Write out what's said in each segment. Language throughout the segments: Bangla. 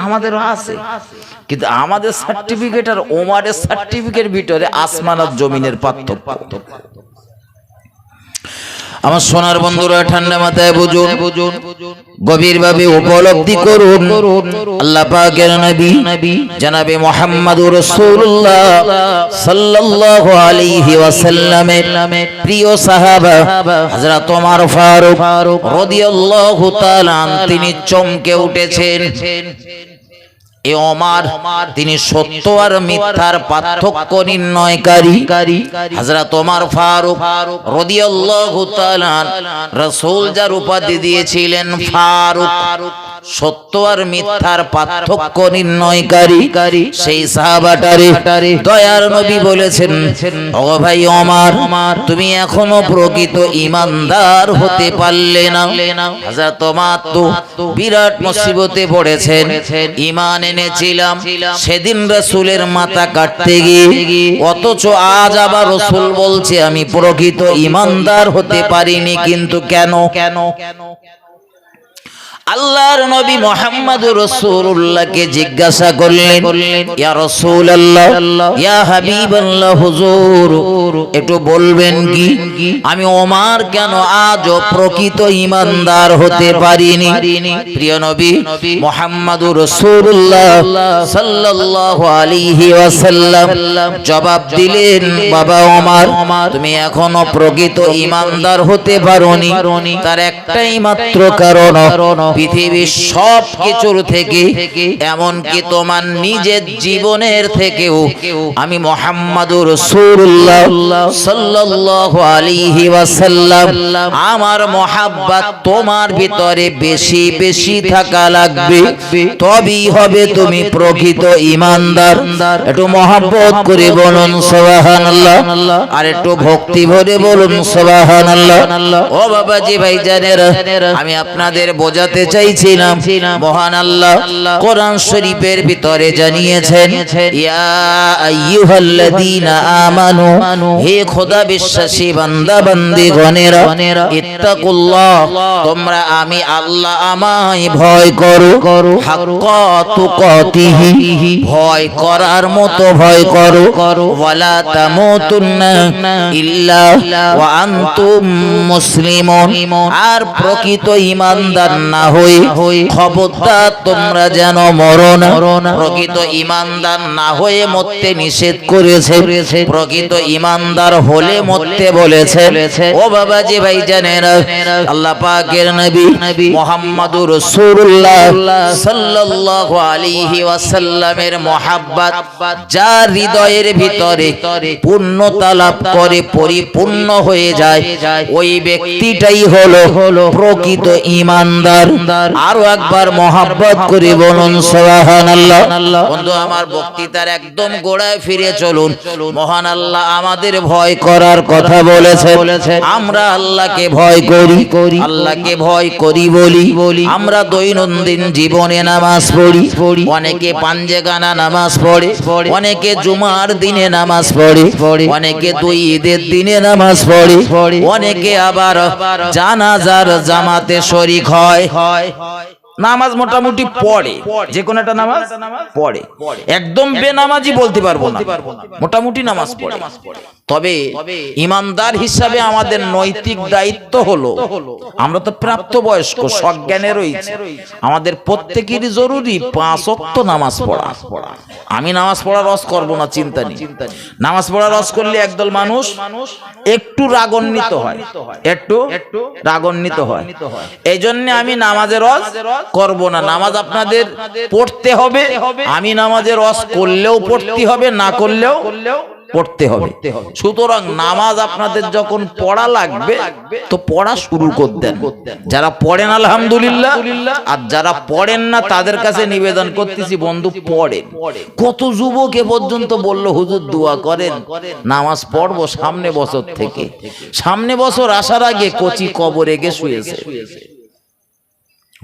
আমাদেরও আছে, কিন্তু আমাদের সার্টিফিকেট আর ওমারের সার্টিফিকেট ভিতরে আসমান আর জমিনের পার্থক্য। আমার সোনার বন্ধুরা, ঠান্ডা মাথায় বুঝুন, গভীরভাবে উপলব্ধি করুন। আল্লাহ পাকের নবী জনাবে মুহাম্মদুর রাসূলুল্লাহ সাল্লাল্লাহু আলাইহি ওয়াসাল্লামের প্রিয় সাহাবা হযরত ওমর ফারুক রাদিয়াল্লাহু তাআলা তিনি চমকে উঠেছেন। এই ওমর তিনি সত্য আর মিথ্যার পার্থক্য নির্ণয়কারী। হযরত ওমর ফারুক রাদিয়াল্লাহু তাআলা রাসূল যার উপাধি দিয়েছিলেন ফারুক, সত্য আর মিথ্যার পার্থক্য নির্ণয়কারী, সেই সাহাবাটারে দয়ার নবী বলেছেন, ও ভাই ওমর, তুমি এখনো প্রকৃত ঈমানদার হতে পারলে না। হযরত ওমর তো বিরাট মুসিবতে পড়েছেন। ঈমান এনেছিলাম সেদিন রাসূলের মাথা কাটতে গিয়ে, অথচ আজ আবার রাসূল বলছে আমি প্রকৃত ঈমানদার হতে পারিনি। কিন্তু কেন? আল্লাহর নবী মুহাম্মদুর রাসূলুল্লাহকে জিজ্ঞাসা করলেন, ইয়া রাসূলুল্লাহ, ইয়া হাবিবাল্লাহ, হুজুর একটু বলবেন কি আমি ওমর কেন আজও প্রকৃত ঈমানদার হতে পারিনি? প্রিয় নবী মুহাম্মদুর রাসূলুল্লাহ সাল্লাল্লাহু আলাইহি ওয়াসাল্লাম জবাব দিলেন, বাবা ওমর, তুমি এখনো প্রকৃত ঈমানদার হতে পারোনি। তার একটাই মাত্র কারণ, পৃথিবীর সব কিছুর থেকে, এমনকি তোমার নিজের জীবনের থেকেও আমি মুহাম্মদুর রাসূলুল্লাহ সাল্লাল্লাহু আলাইহি ওয়াসাল্লাম আমার মহব্বত তোমার ভিতরে বেশি বেশি থাকা লাগবে, তবেই হবে তুমি প্রকৃত ঈমানদার। একটু মহব্বত করে বলুন সুবহানাল্লাহ, আর একটু ভক্তি ভরে বলুন সুবহানাল্লাহ। ও বাবাজি ভাইজানেরা, আমি আপনাদের বোঝাতে চাইছিলাম মহান আল্লাহ কোরআন শরীফের ভিতরে জানিয়েছেন, ইয়া আইয়ুহাল্লাযীনা আমানু, হে খোদা বিশ্বাসী বান্দা বান্দীগণেরা, ইত্তাকুল্লাহ, তোমরা আমি আল্লাহ আমায় ভয় করো, হাক্কা তুকাতিহি, ভয় করার মতো ভয় করো, ওয়ালা তামুতুন্না ইল্লা ওয়া আনতুম মুসলিমুন, আর প্রকৃত ঈমানদার না হয়ে খবরদার তোমরা যেন মরো না। প্রকৃত ঈমানদার না হয়ে মরতে নিষেধ করেছে, প্রকৃত ঈমানদার হলে মরতে বলেছে। ও বাবাজি ভাইজানেরা, আল্লাহ পাকের নবী মুহাম্মদুর রাসূলুল্লাহ সাল্লাল্লাহু আলাইহি ওয়াসাল্লামের মহব্বত যার হৃদয়ের ভিতরে পূর্ণতা লাভ করে, পরিপূর্ণ হয়ে যায়, ওই ব্যক্তিটাই হলো প্রকৃত ঈমানদার। আরো একবার মহব্বত করে বলুন সুবহানাল্লাহ। বন্ধু আমার, বক্তৃতার একদম গোড়ায় ফিরে চলুন। মহান আল্লাহ আমাদের ভয় করার কথা বলেছে। আমরা আল্লাহকে ভয় করি, আল্লাহকে ভয় করি বলি আমরা দৈনন্দিন জীবনে নামাজ পড়ি, অনেকে পাঞ্জেগানা নামাজ পড়ে, অনেকে জুমার দিনে নামাজ পড়ে, অনেকে দুই ঈদের দিনে নামাজ পড়ে, অনেকে আবার জানাজার জামাতে শরীক হয়। নামাজ মোটামুটি পড়ে, যে কোনো একটা নামাজ পড়ে, একদম বেনামাজি বলতে পারবো না, মোটামুটি নামাজ পড়ে। তবে ঈমানদার হিসাবে আমাদের নৈতিক দায়িত্ব হলো, আমরা তো প্রাপ্ত বয়স্ক, সজ্ঞানে রয়েছে, আমাদের প্রত্যেকেরই জরুরি 5 ওয়াক্ত নামাজ পড়া। আমি নামাজ পড়া রস করবো না, চিন্তা নেই। নামাজ পড়া রস করলে একদল মানুষ একটু রাগান্বিত হয়, একটু রাগান্বিত হয়। এই জন্য আমি নামাজের রস করব না। নামাজ আপনাদের পড়তে হবে, আমি নামাজের রস করলেও পড়তে হবে, না করলেও পড়তে হবে। সুতরাং নামাজ আপনাদের যখন পড়া লাগবে তো পড়া শুরু করতেন। যারা পড়েন আলহামদুলিল্লাহ, আর যারা পড়েন না তাদের কাছে নিবেদন করতেছি, বন্ধু পড়েন। কত যুবক এ পর্যন্ত বললো হুজুর দোয়া করেন, নামাজ পড়বো সামনে বছর থেকে। সামনে বছর আসার আগে কচি কবরে গিয়ে শুয়েছে।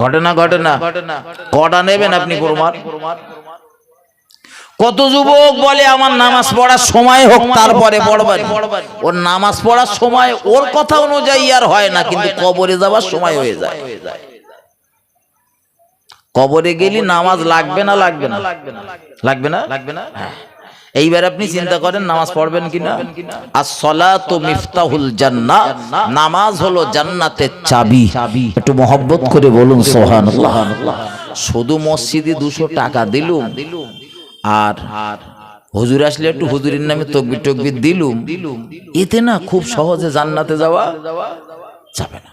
ঘটনা কটা নেবেন আপনি প্রমাণ? কত যুবক বলে আমার নামাজ পড়ার সময় হোক তারপরে পড়বেন। ওর নামাজ পড়ার সময় ওর কথা অনুযায়ী আর হয় না, কিন্তু কবরে যাওয়ার সময় হয়ে যায়। কবরে গেলি নামাজ লাগবে না লাগবে না লাগবে না লাগবে না এইবার আপনি চিন্তা করেন নামাজ পড়বেন কিনা। as-salatu মিফতাহুল জান্নাহ, নামাজ হলো জান্নাতের চাবি। একটু মহব্বত করে বলুন সুবহানাল্লাহ। শুধু মসজিদে 200 টাকা দিলুম আর হুজুর আসলে একটু হুজুরের নামে তাকবীর টাকবীর দিলুম, এতে না খুব সহজে জান্নাতে যাওয়া যাবে না।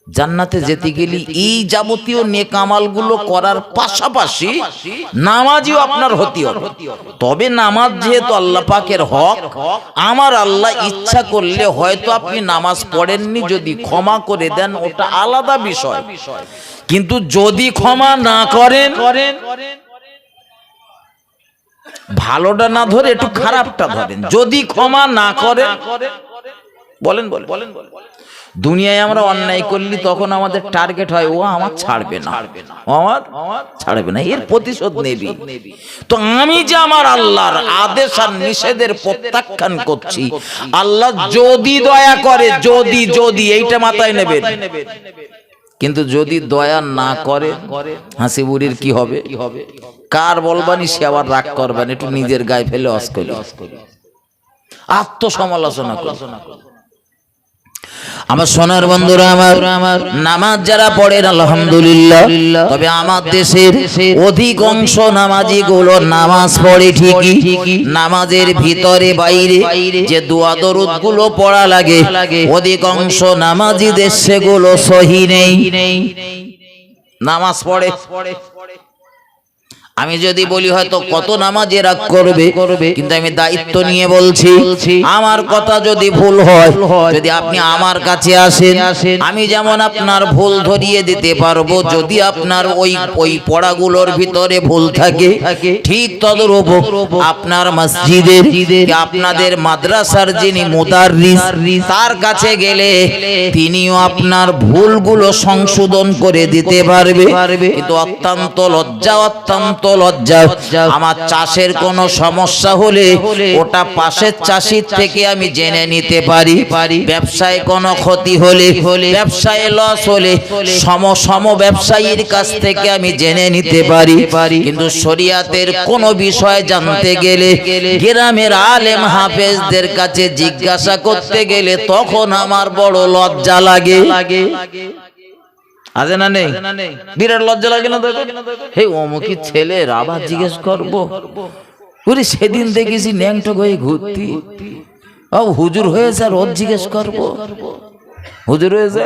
জান্নাতে যেতে গেলে এই যাবতীয় নেক আমলগুলো করার পাশাপাশি নামাজিও আপনার হতে হবে। তবে নামাজ যেহেতু আল্লাহ পাকের হক, আমার আল্লাহ ইচ্ছা করলে হয়তো আপনি নামাজ পড়েননি, যদি ক্ষমা করে দেন ওটা আলাদা বিষয়। কিন্তু যদি ক্ষমা না করেন, ভালোটা না ধরে একটু খারাপটা ধরেন, যদি ক্ষমা না করেন, বলেন বলেন দুনিয়ায় আমরা অন্যায় করলি তখন আমাদের টার্গেট হয় ও আমার ছাড়বে না, আমার ছাড়বে না, এর প্রতিশোধ নেবি। তো আমি যে আমার আল্লাহর আদেশ আর নিষেধের প্রত্যাখ্যান করছি, আল্লাহ যদি দয়া করে, যদি এইটা মাথায় নেবেন, কিন্তু যদি দয়া না করে হাসি বুড়ির কি হবে, কার বলবানি সে আবার রাগ করবেন, একটু নিজের গায়ে ফেলে অস্কলি আত্মসমালোচনা করবেন। আমার সোনার বন্ধুরা, আমার নামাজ যারা পড়েন আলহামদুলিল্লাহ, তবে আমার দেশের অধিকাংশ নামাজি গুলো নামাজ পড়ে ঠিকই, নামাজের ভিতরে বাইরে যে দোয়া দরুদ গুলো পড়া লাগে অধিকাংশ নামাজিদের সেগুলো সহি নেই। নামাজ পড়ে, আমি যদি বলি হয়তো কত নামাজে রাগ করবে, কিন্তু আমি দায়িত্ব নিয়ে বলছি, আমার কথা যদি ভুল হয়, যদি আপনি আমার কাছে আসেন, আমি যেমন আপনার ভুল ধরিয়ে দিতে পারবো। যদি আপনার ওই পড়াগুলোর ভিতরে ভুল থাকে, ঠিক তদরূপ আপনার মসজিদের, আপনাদের মাদ্রাসার যিনি মুদাররিস, তার কাছে গেলে তিনিও আপনার ভুলগুলো সংশোধন করে দিতে পারবে। কিন্তু অত্যন্ত লজ্জা, আমার চাষের কোনো সমস্যা হলে ওটা পাশের চাষির থেকে আমি জেনে নিতে পারি। ব্যবসায় কোনো ক্ষতি হলে, ব্যবসায় লস হলে সম ব্যবসায়ীর কাছ থেকে আমি জেনে নিতে পারি। কিন্তু শরিয়াতের কোনো বিষয় জানতে গেলে, গ্রামের আলেম হাফেজদের কাছে জিজ্ঞাসা করতে গেলে তখন আমার বড় লজ্জা লাগে। আছে না নেই? বিরাট লজ্জা লাগে না? দেখো হে অমুকি ছেলের আবার জিজ্ঞেস করবো, ওরে সেদিন দেখেছি ন্যাংটো হয়ে ঘুরতি, হুজুর হয়েছে আর ওর জিজ্ঞেস করবো, হুজুর হয়েছে।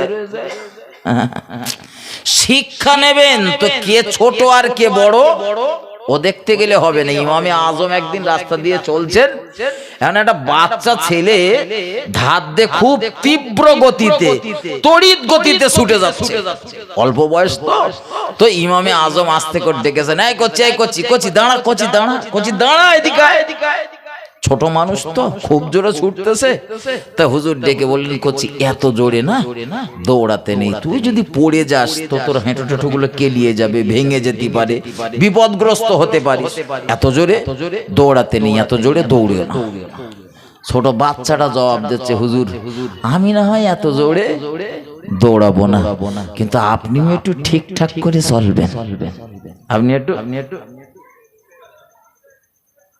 শিক্ষা নেবেন তো কে ছোট আর কে বড় ও দেখতে গেলে হবে না। ইমামে আজম একদিন রাস্তা দিয়ে চলছেন, এখন একটা বাচ্চা ছেলে ধার দিয়ে খুব তীব্র গতিতে, তড়িৎ গতিতে ছুটে যাচ্ছে, অল্প বয়স তো ইমামে আজম আস্তে করে ডেকেছেন, এই কচি দাঁড়া, কচি দাঁড়া, এদিকে আয়। ছোট মানুষ তো খুব জোরে ছুটতেছে, তা হুজুর ডেকে বললেন, কচি এত জোরে না দৌড়াতে নেই, তুই যদি পড়ে যাস তো তোর হেঁটো টেঁটো গুলো কেলিয়ে যাবে, ভেঙে যেতে পারে, বিপদগ্রস্ত হতে পারে, এত জোরে দৌড়াতে নেই, এত জোরে দৌড়িও না। ছোট বাচ্চাটা জবাব দিচ্ছে, হুজুর আমি না হয় এত জোরে দৌড়াবো না, কিন্তু আপনিও একটু ঠিকঠাক করে চলবেন, আপনি একটু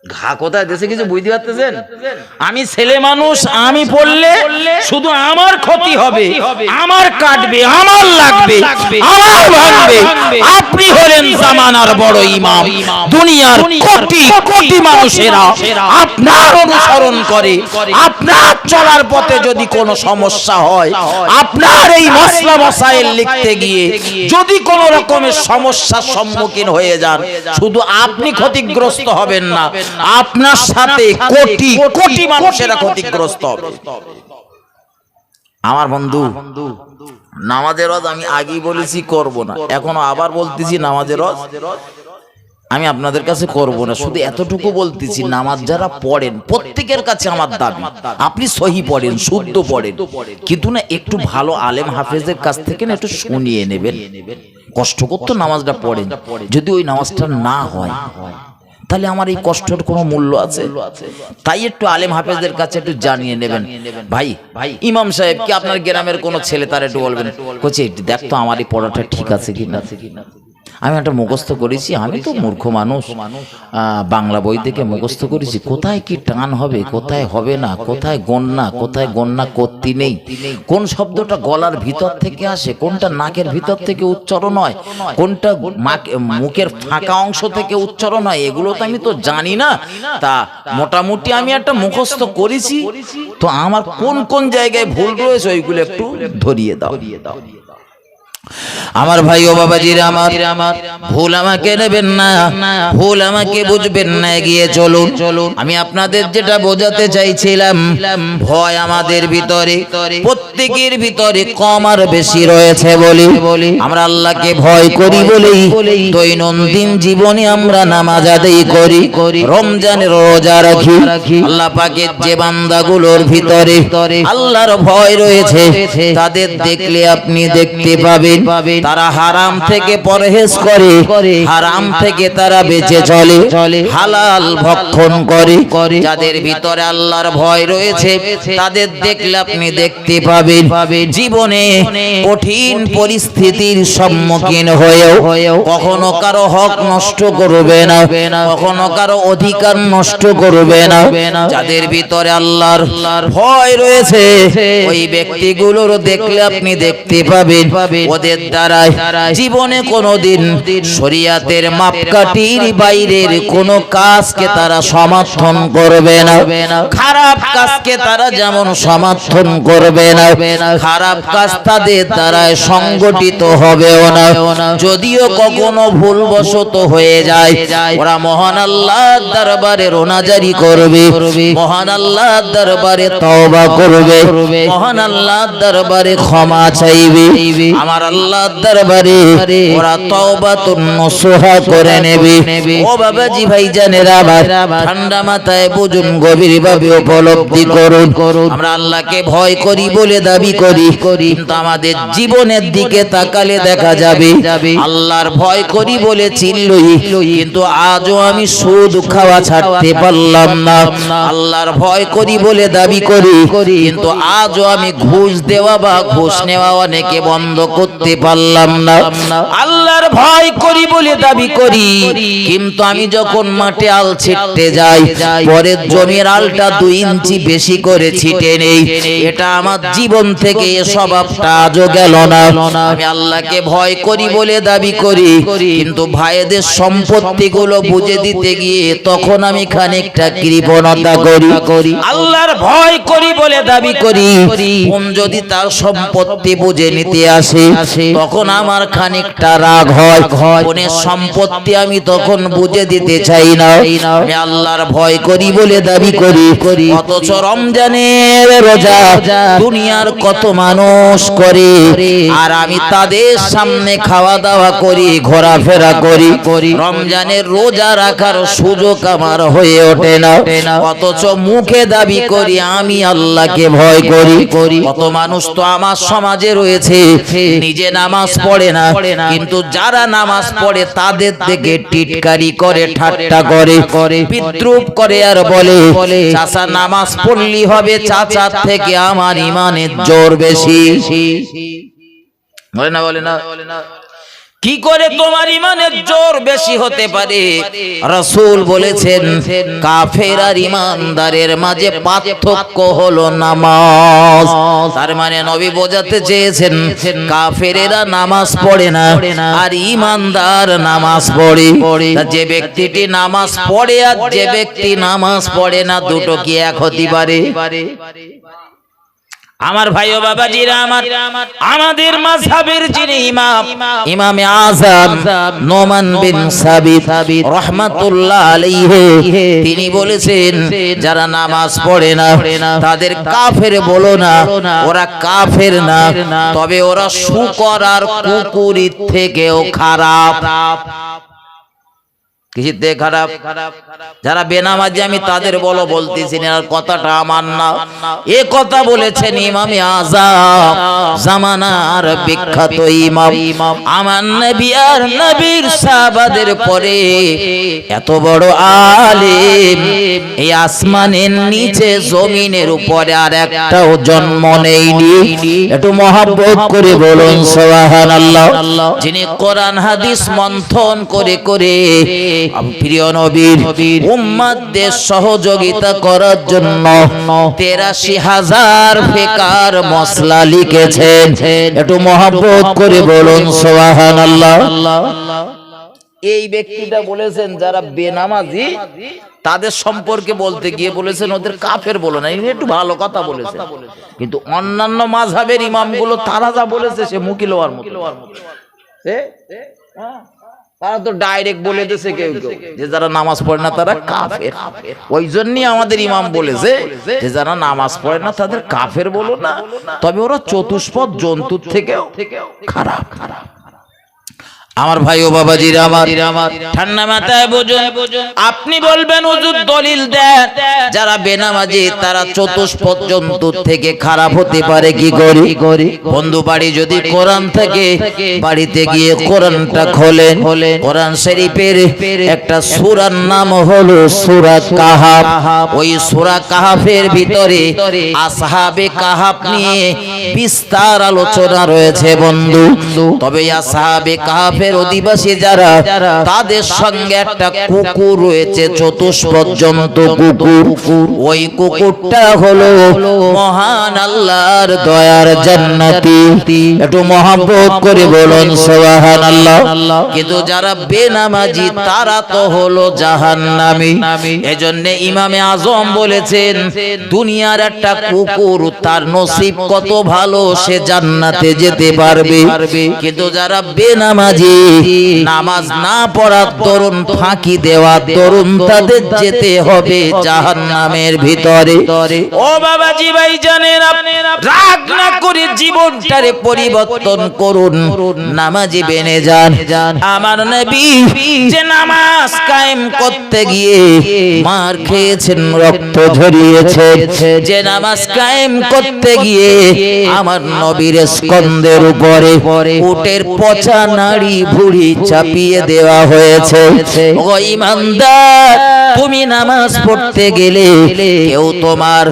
ঘা কোথায় দেশে কিছু বুঝতে পারতেছেন? আমি ছেলে মানুষ, আমি পড়লে শুধু আমার ক্ষতি হবে, আমার কাটবে, আমার লাগবে, আমার ভাঙবে। আপনি হলেন জামানার বড় ইমাম, দুনিয়ার কোটি কোটি মানুষেরা আপনার অনুসরণ করে। আপনার চলার পথে যদি কোনো সমস্যা হয়, আপনার এই মাসলা মাসাইল লিখতে গিয়ে যদি কোনো রকমের সমস্যার সম্মুখীন হয়ে যান, শুধু আপনি ক্ষতিগ্রস্ত হবেন না, আপনার সাথে কোটি কোটি মানুষেরা ক্ষতিগ্রস্ত হবে। আমার বন্ধু, নামাজের রজ আমি আগেই বলেছি করব না, এখনো আবার বলতেছি নামাজের রজ আমি আপনাদের কাছে করব না। শুধু এতটুকু বলতেছি, নামাজ যারা পড়েন প্রত্যেকের কাছে আমার দাবি, আপনি সহি পড়েন, শুদ্ধ পড়েন, কিন্তু না একটু ভালো আলেম হাফেজের কাছ থেকে না একটু শুনিয়ে নেবেন, কষ্ট করতে নামাজটা পড়েন। যদি ওই নামাজটা না হয় তাহলে আমার এই কষ্টের কোনো মূল্য আছে? তাই একটু আলেম হাফেজদের কাছে একটু জানিয়ে নেবেন। ভাই ইমাম সাহেব কি আপনার গ্রামের কোনো ছেলে তার একটু বলবেন, কোচি দেখ তো আমার এই পড়াটা ঠিক আছে কিনা, আমি একটা মুখস্থ করেছি, আমি তো মূর্খ মানুষ, বাংলা বই থেকে মুখস্থ করেছি, কোথায় কি টান হবে, কোথায় হবে না, কোথায় গণনা করতে নেই, কোন শব্দটা গলার ভিতর থেকে আসে, কোনটা নাকের ভিতর থেকে উচ্চারণ হয়, কোনটা মুখের ফাঁকা অংশ থেকে উচ্চারণ হয়, এগুলো তো আমি তো জানি না। তা মোটামুটি আমি একটা মুখস্থ করেছি, তো আমার কোন কোন জায়গায় ভুল রয়েছে ওইগুলো একটু ধরিয়ে দাও। আমার ভাই ও বাবাজিরা আমার, ভুল আমাকে নেবেন না, ভুল আমাকে বুঝবেন না, এগিয়ে চলুন। আমি আপনাদের যেটা বোঝাতে চাইছিলাম, ভয় আমাদের ভিতরে, প্রত্যেকের ভিতরে কম আর বেশি রয়েছে বলি আমরা আল্লাহকে ভয় করি বলেই দৈনন্দিন জীবনে আমরা নামাজ আদায় করি, রমজানের রোজা রাখি। আল্লাহ পাকের যে বান্দাগুলোর ভিতরে আল্লাহর ভয় রয়েছে, তাদের দেখলে আপনি দেখতে পাবেন তারা হারাম থেকে পরহেজ করে, হারাম থেকে তারা বেঁচে চলে, হালাল ভক্ষণ করে। যাদের ভিতরে আল্লাহর ভয় রয়েছে, তাদের দেখলে আপনি দেখতে পাবেন জীবনে কঠিন পরিস্থিতির সম্মুখীন হয়েও কখনো কারো হক নষ্ট করবে না, কখনো কারো অধিকার নষ্ট করবে না। যাদের ভিতরে আল্লাহর ভয় রয়েছে, ওই ব্যক্তিগুলোর দেখলে আপনি দেখতে পাবেন ওদের দ্বারা জীবনে কোনোদিন শরিয়াতের মাপকাঠির বাইরের কোনো কাজকে তারা সমর্থন করবে না, খারাপ কাজকে তারা যেমন সমর্থন করবে না, খারাপ কাজ তাদের দ্বারা সংগঠিত হবেও না। যদিও কখনো ভুলবশত হয়ে যায়, ওরা মহান আল্লাহর দরবারে রোনাজারি করবে, মহান আল্লাহর দরবারে তওবা করবে, মহান আল্লাহর দরবারে ক্ষমা চাইবে। আমার আল্লাহর দরবারে ওরা তওবাতুন নসুহা করে নেবে। ও বাবাজি ভাইজানেরা, আবার ঠান্ডা মাথায় বুঝুন, গভীরভাবে উপলব্ধি করুন। আমরা আল্লাহকে ভয় করি বলে দাবি করি, কিন্তু আমাদের জীবনের দিকে তাকালে দেখা যাবে আল্লাহর ভয় করি বলে চিল্লই, কিন্তু আজও আমি সুদ খাওয়া ছাড়তে পারলাম না। আল্লাহর ভয় করি বলে দাবি করি, কিন্তু আজও আমি ঘুষ দেওয়া বা ঘুষ নেওয়া অনেকে বন্ধ করতে পারলাম না। আল্লাহর ভয় করি বলে দাবি করি, কিন্তু আমি যখন মাঠে আল ছিটতে যাই, পরের জমির আলটা 2 ইঞ্চি বেশি করে ছিটে নেই। এটা আমার জীবন থেকে এ স্বভাবটা আজও গেল না। আমি আল্লাহকে ভয় করি বলে দাবি করি, কিন্তু ভাইদের সম্পত্তিগুলো বুঝে দিতে গিয়ে তখন আমি খানিকটা কৃপণতা করি। আল্লাহর ভয় করি বলে দাবি করি, কোন যদি তার সম্পত্তি বুঝে নিতে আসে, তখন আমার খানিকটা রাগ হয়। কোনের সম্পত্তি আমি তখন বুঝে দিতে চাই না। আমি আল্লাহর ভয় করি বলে দাবি করি, অথচ রমজানের রোজা দুনিয়ার কত মানুষ করে, আর আমি তাদের সামনে খাওয়া দাওয়া করি, ঘোরাফেরা করি, রমজানের রোজা রাখার সুযোগ আমার হয়ে ওঠে না। অথচ মুখে দাবি করি আমি আল্লাহকে ভয় করি। কত মানুষ তো আমার সমাজে রয়েছে, নিজে নামাজ পড়ে না, কিন্তু যারা নামাজ পড়ে তাদের থেকে টিটকারি করে, ঠাট্টা করে, বিদ্রুপ করে, আর বলে চাচা নামাজ পড়লি হবে, চাচার থেকে আমার ইমানের জোর বেশি। বলে না কি করে তোমার ইমানের জোর বেশি হতে পারে? রাসূল বলেছেন কাফের আর ইমানদারের মাঝে পার্থক্য হলো নামাজ। তার মানে নবী বোঝাতে চেয়েছেন কাফেরেরা নামাজ পড়ে না আর ইমানদার নামাজ পড়ে। যে ব্যক্তিটি নামাজ পড়ে আর যে ব্যক্তি নামাজ পড়ে না, দুটো কি এক হতে পারে? আমার ভাই ও বাবাজিরা আমার, আমাদের মাযহাবের যিনি ইমামে আযম নোমান বিন সাবিত রাহমাতুল্লাহ আলাইহি, তিনি বলেছেন যারা নামাজ পড়ে না তাদের কাফের বলো না, ওরা কাফের না, তবে ওরা শুকর আর কুকুরের থেকেও খারাপ। কিছুতে খারাপ। যারা বেনামাজি আমি তাদের বলতেছি না, আর কথাটা আমার না, এ কথা বলেছেন ইমামে আযম জামানার বিখ্যাত ইমাম, আমার নবী আর নবীর সাহাবাদের পরে এত বড় আলেম এই আসমানের নিচে জমিনের উপরে আর একটাও জন্ম নেয়নি। একটু মহব্বত করে বলুন সুবহানাল্লাহ। যিনি কোরআন হাদিস মন্থন করে করে প্রিয় নবীর উম্মতদের সহযোগিতা করার জন্য ৮৩,০০০ ফিকার মসলা লিখেছেন। একটু মহব্বত করে বলুন সুবহানাল্লাহ। এই ব্যক্তিটা বলেছেন যারা বেনামাজি তাদের সম্পর্কে বলতে গিয়ে বলেছেন ওদের কাফের বলো না, একটু ভালো কথা বলেছেন। কিন্তু অন্যান্য মাযহাবের ইমামগুলো তারা যা বলেছে সে মুখে লওয়ার মতো, তারা তো ডাইরেক্ট বলে দিয়েছে কেউ কেউ যে যারা নামাজ পড়ে না তারা কাফের। ওই জন্যই আমাদের ইমাম বলেছে যে যারা নামাজ পড়ে না তাদের কাফের বলো না, তবে ওরা চতুষ্পদ জন্তুর থেকেও খারাপ। আমার ভাই ও বাবাজিরা আমার, ঠান্ডা মাথায় বুঝুন। আপনি বলবেন হুজুর দলিল দেন, যারা বেনামাজি তারা চতুষ্পদ জন্তুর থেকে খারাপ হতে পারে কি করে? বন্ধু বাড়ি যদি কোরআন থাকে বাড়িতে গিয়ে কোরআনটা খোলেন, কোরআন শরীফের একটা সূরার নাম হলো সূরা কাহাফ। ওই সূরা কাহাফের ভিতরে আসহাবে কাহাফ নিয়ে বিস্তার আলোচনা রয়েছে বন্ধু। তবে আসহাবে কাহাফ অধিবাসী যারা তাদের সঙ্গে একটা কুকুর রয়েছে, চতুষ্পদ জন্তু কুকুর। ওই কুকুরটা হলো মহান আল্লাহর দয়ার জান্নাতি। একটু মহব্বত করে বলুন সুবহানাল্লাহ। কিন্তু যারা বেনামাজি তারা তো হলো জাহান্নামী। এজন্য ইমামে আযম বলেছেন দুনিয়ার একটা কুকুর তার নসিব কত ভালো, সে জান্নাতে যেতে পারবে। কিন্তু যারা বেনামাজি নামাজ না পড়ার দরুন, ফাঁকি দেওয়া দরুন তাদের যেতে হবে জাহান্নামের ভিতরে। ও বাবাজি ভাই জানেন, রাগ না করে জীবনটারে পরিবর্তন করুন, নামাজি বেনে যান। আমার নবী যে নামাজ কায়েম করতে গিয়ে মার খেয়েছেন, রক্ত ঝরিয়েছেন, যে নামাজ কায়েম করতে গিয়ে আমার নবীর স্কন্ধের উপরে উটের পচা নাড়ি ভুড়ি চাপিয়ে দেওয়া হয়েছে। ও ইমানদার, তুমি নামাজ পড়তে গেলে কেউ তোমার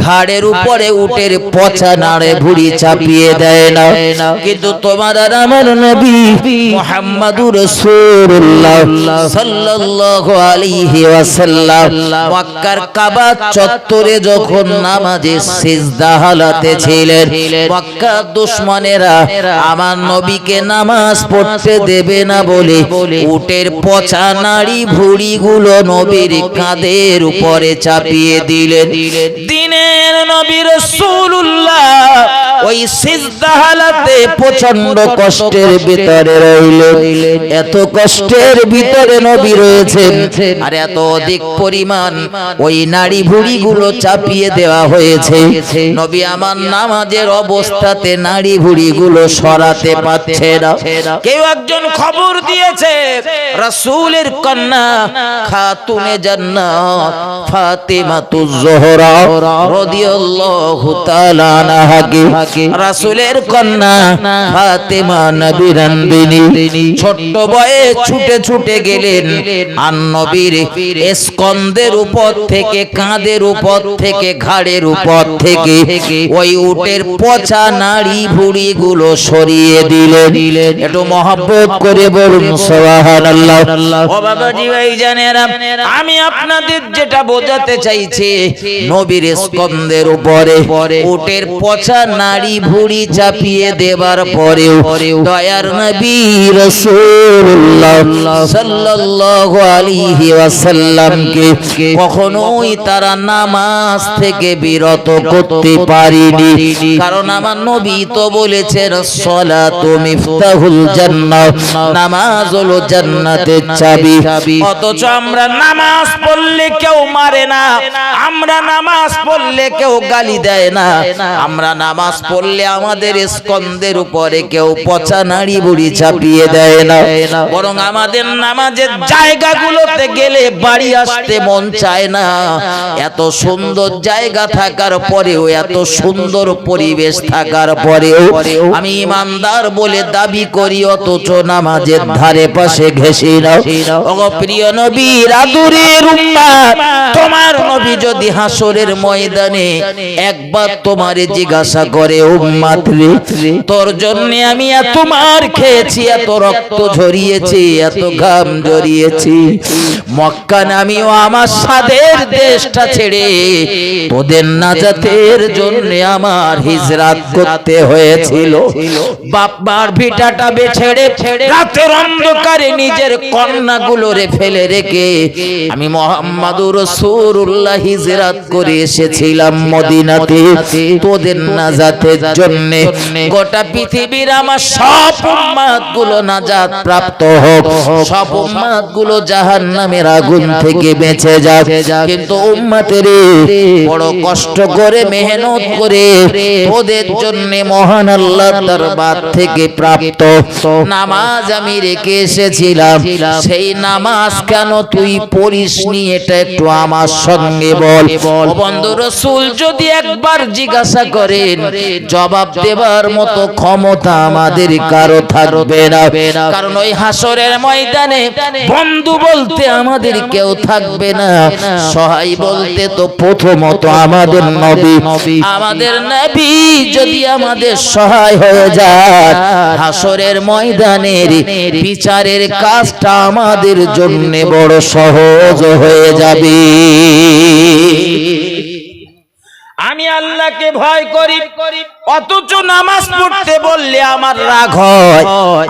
ঘাড়ের উপরে উটের পচা নাড়ে ভুড়ি চাপিয়ে দেয় না, কিন্তু তোমার আর আমার নবী মুহাম্মাদুর রাসূলুল্লাহ সাল্লাল্লাহু আলাইহি ওয়াসাল্লাম মক্কার কাবা চত্বরে যখন নামাজে সিজদা হালাতে ছিলেন, মক্কার দুশমনেরা আমার নবীকে নামাজ পড়তে দেবে না বলে উটের পচা নাড়ি ভুড়ি গুলো নবীর কাঁধের উপরে চাপিয়ে দিলেন। দিনের নবী রাসূলুল্লাহ ওই সিজদা হালাতে প্রচন্ড কষ্টের ভিতরে রইলেন। এত কষ্টের ভিতরে নবী রয়েছেন, আর এত অধিক পরিমাণ ওই নাড়ি ভুড়ি গুলো চাপিয়ে দেওয়া হয়েছে। নবী আমার নামাজের অবস্থাতে নাড়ি ভুড়ি গুলো সরাতে পারছে না। কেউ একজন খবর দিয়েছে রাসূলের কন্যা খাতুনে জান্নাত ফাতিমাতুজ জোহরা রাদিয়াল্লাহু তাআলা আনহাকে, রাসূলের কন্যা ফাতিমা নবীর নন্দিনী ছোট্ট বয়ে ছুটে ছুটে গেলেন আর নবীর স্কন্ধের উপর থেকে, কাঁধের উপর থেকে, ঘাড়ের উপর থেকে ওই উটের পচা নাড়ি ভুড়ি গুলো সরিয়ে দিলেন। একটু মহব্বত করে বলুন সুবহানাল্লাহ। ও বাবাজি ভাই জানেন, আমি আপনাদের যেটা বোঝাতে চাইছি, নবীর স্কন্ধের উপরে উটের পচা নাড়ি ভুড়ি চাপিয়ে দেবার পরেও দয়ার নবী রাসূলুল্লাহ সাল্লাল্লাহু আলাইহি ওয়াসাল্লামকে কখনোই তারা নামাজ থেকে বিরত করতে পারেনি। কারণ আমার নবী তো বলেছেন সালাতু মিফতাহুল জান্নাহ, নামাজ হলো জান্নাতের চাবি। অথচ আমরা নামাজ পড়লে কেউ মারে না, আমরা নামাজ পড়লে কেউ গালি দেয় না, আমরা নামাজ পড়লে আমাদের স্কন্ধের উপরে কেউ পচা নাড়ি বুড়ি চাপিয়ে দেয় না, বরং আমাদের নামাজের জায়গাগুলোতে গেলে বাড়ি আসতে মন চায় না। এত সুন্দর জায়গা থাকার পরেও, এত সুন্দর পরিবেশ থাকার পরেও আমি ইমানদার বলে দাবি করি, অথচ নামাজের ধারে পাশে ঘেঁষি না। ওগো প্রিয় নবীর আদরের উম্মত, তোমার নবী যদি হাসরের ময়দানে একবার তোমারে জিজ্ঞাসা করে, উম্মত রে, তোর জন্য আমি এত মার খেয়েছি, এত রক্ত ঝরিয়েছি, এত ঘাম ঝরিয়েছি, মক্কা আমিও আমার সাদের দেশটা ছেড়ে তোদের নাজাতের জন্য আমার হিজরত করতে হয়েছিল। বাপ মার ভিটাটা ছেড়ে রাতের অন্ধকারে নিজের কন্যাগুলোরে ফেলে রেখে আমি মুহাম্মাদুর রাসূলুল্লাহ হিজরত করে এসেছিলাম মদিনাতে তোদের নাজাতের জন্য। গোটা পৃথিবীর আমার সব উম্মত গুলো নাজাত প্রাপ্ত হোক, সব উম্মত গুলো জাহান্নামের আগুন থেকে বেঁচে যাক, কিন্তু উম্মতের বড় কষ্ট করে মেহনত করে তোদের জন্য মহান আল্লাহর দরবার থেকে প্রাপ্ত নামাজ আমি রেখে এসেছিলাম। সেই নামাজ কেন তুই পড়িসনি, এটা একটু আমার সঙ্গে বল। ও বন্ধু, রাসূল যদি একবার জিজ্ঞাসা করেন, জবাব দেবার মতো ক্ষমতা আমাদের কারো থাকবে না, কারণ ওই হাসরের ময়দানে বন্ধু বলতে আমাদের কেউ থাকবে না, সহায় বলতে তো প্রথমত আমাদের নবী। আমাদের নবী যদি আমাদের সহায় হয়ে যায়, হাসরের ময়দানের বিচারের কাজটা আমাদের জন্য বড় সহজ হয়ে যাবে। আমি আল্লাহকে ভয় করি, অথচ নামাজ পড়তে বললে আমার রাগ হয়।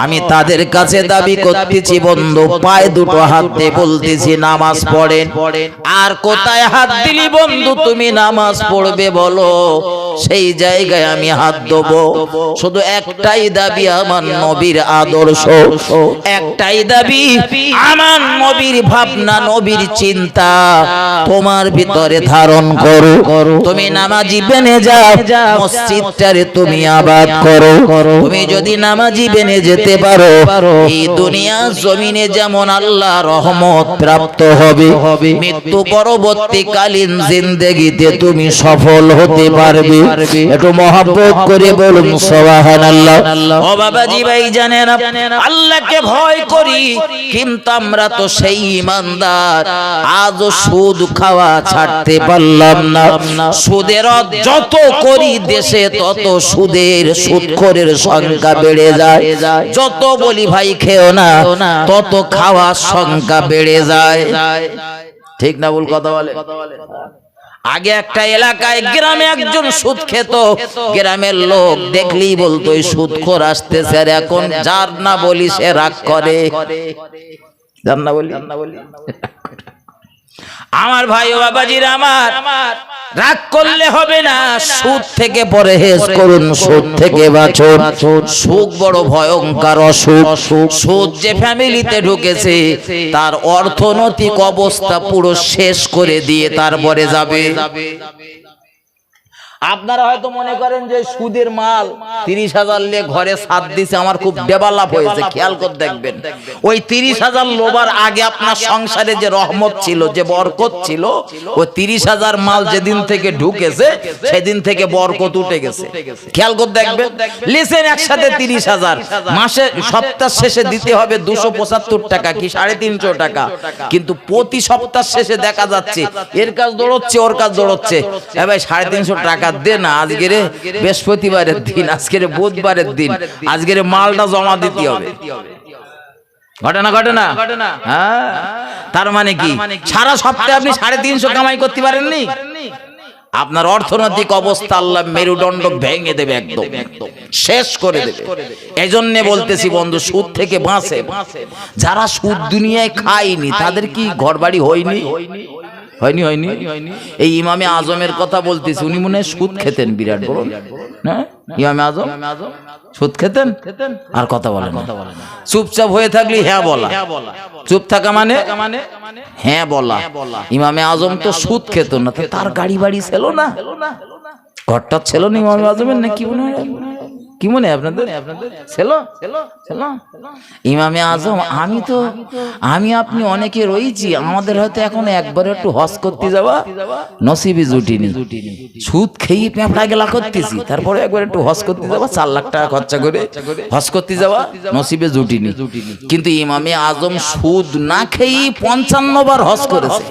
আমি তাদের কাছে দাবি করতেছি, বন্ধু পায়ে দুটো হাত দিয়ে বলতেছি নামাজ পড়েন, আর কোথায় হাত দিলি বন্ধু তুমি নামাজ পড়বে বলো, সেই জায়গায় আমি হাত দেবো। শুধু একটাই দাবি, আমার নবীর আদর্শ, একটাই দাবি, আমার নবীর ভাবনা, নবীর চিন্তা তোমার ভিতরে ধারণ করো। তুমি নামাজি বেনে যাও, মসজিদটারে তুমি আবাদ করো। তুমি যদি নামাজি বেনে যেতে পারো, এই দুনিয়া জমিনে যেমন আল্লাহ রহমত প্রাপ্ত হবে, মৃত্যু পরবর্তীকালীন জিন্দেগিতে তুমি সফল হতে পারবে। একটু মহব্বত করে বলুন সুবহানাল্লাহ। ও বাবাজি ভাই জানেন, আল্লাহকে ভয় করি, কিন্তু আমরা তো সেই ইমানদার আজও সুদ খাওয়া ছাড়তে পারলাম না। সুদের যত করি দেশে তত সুদের সুদখোরের সংখ্যা বেড়ে যায়, যত বলি ভাই খেও না তত খাওয়ার সংখ্যা বেড়ে যায়। ঠিক না ভুল কথা বলে? আগে একটা এলাকায় গ্রামে একজন সুদ খেত, গ্রামের লোক দেখলেই বলতো সুদখোর আসতেছে, আর এখন যার না বলি সে রাগ করে। যার না বলি আমার ভাই ও বাবাজির, আমার রাগ করলে হবে না, সুদ থেকে পরহেজ করুন, সুদ থেকে বাঁচুন। সুদ বড় ভয়ঙ্কর অসুখ। সুদ যে ফ্যামিলিতে ঢুকেছে তার অর্থনৈতিক অবস্থা পুরো শেষ করে দিয়ে তারপরে যাবে। আপনারা হয়তো মনে করেন যে সুদের মাল 30,000 নিয়ে ঘরে সাত দিছে, আমার খুব ডেভেলপ হয়েছে। খেয়াল করে দেখবেন, ওই 30,000 লোবার আগে আপনার সংসারে যে রহমত ছিল, যে বরকত ছিল, ওই 30,000 মাল যেদিন থেকে ঢুকেছে সেদিন থেকে বরকত উঠে গেছে। খেয়াল করে দেখবেন, লিসেন একসাথে 30,000, মাসে সপ্তাহ শেষে দিতে হবে 275 টাকা কি 350 টাকা, কিন্তু প্রতি সপ্তাহ শেষে দেখা যাচ্ছে এর কাজ দৌড়চ্ছে, ওর কাজ দৌড়চ্ছে। ভাই 350 টাকা দে না, আজকের বৃহস্পতিবারের দিন, আজকের বুধবারের দিন, আজকের মালটা জমা দিতে হবে। ঘটনা ঘটনা হ্যাঁ, তার মানে কি সারা সপ্তাহে আপনি 350 কামাই করতে পারেননি? আপনার অর্থনৈতিক অবস্থা আল্লাহ মেরুদণ্ড ভেঙে দেবে, একদম শেষ করে দেবে। এই জন্য বলতেছি বন্ধু, সুদ থেকে বাঁচে। যারা সুদ দুনিয়ায় খায়নি তাদের কি ঘরবাড়ি হয়নি? হয়নি। এই ইমামে আজমের কথা বলতেছি, উনি মনে হয় সুদ খেতেন বিরাট বড়। হ্যাঁ ইমামে আজম সুদ খেতেন আর কথা বলেন, চুপচাপ হয়ে থাকলে হ্যাঁ বলা, চুপ থাকা মানে হ্যাঁ বলা। ইমামে আজম তো সুদ খেত না, তার গাড়ি বাড়ি ছিল না, ঘরটা ছিল না ইমামে আজমের, না কি মনে হয়, কি মনে হয় আপনাদের ছিল? ইমামে আজম আমি আপনি অনেকে রয়েছি, আমাদের হয়তো এখন একবার একটু হজ করতে যাওয়া নসিবে জুটিনি, সুদ খেয়ে পেঁপড়া গেলা করতেছি, তারপরে একবার একটু হজ করতে যাওয়া 4 লাখ টাকা খরচা করে হজ করতে যাওয়া নসিবে জুটিনি। কিন্তু ইমামে আজম সুদ না খেয়ে 55 বার হজ করেছে।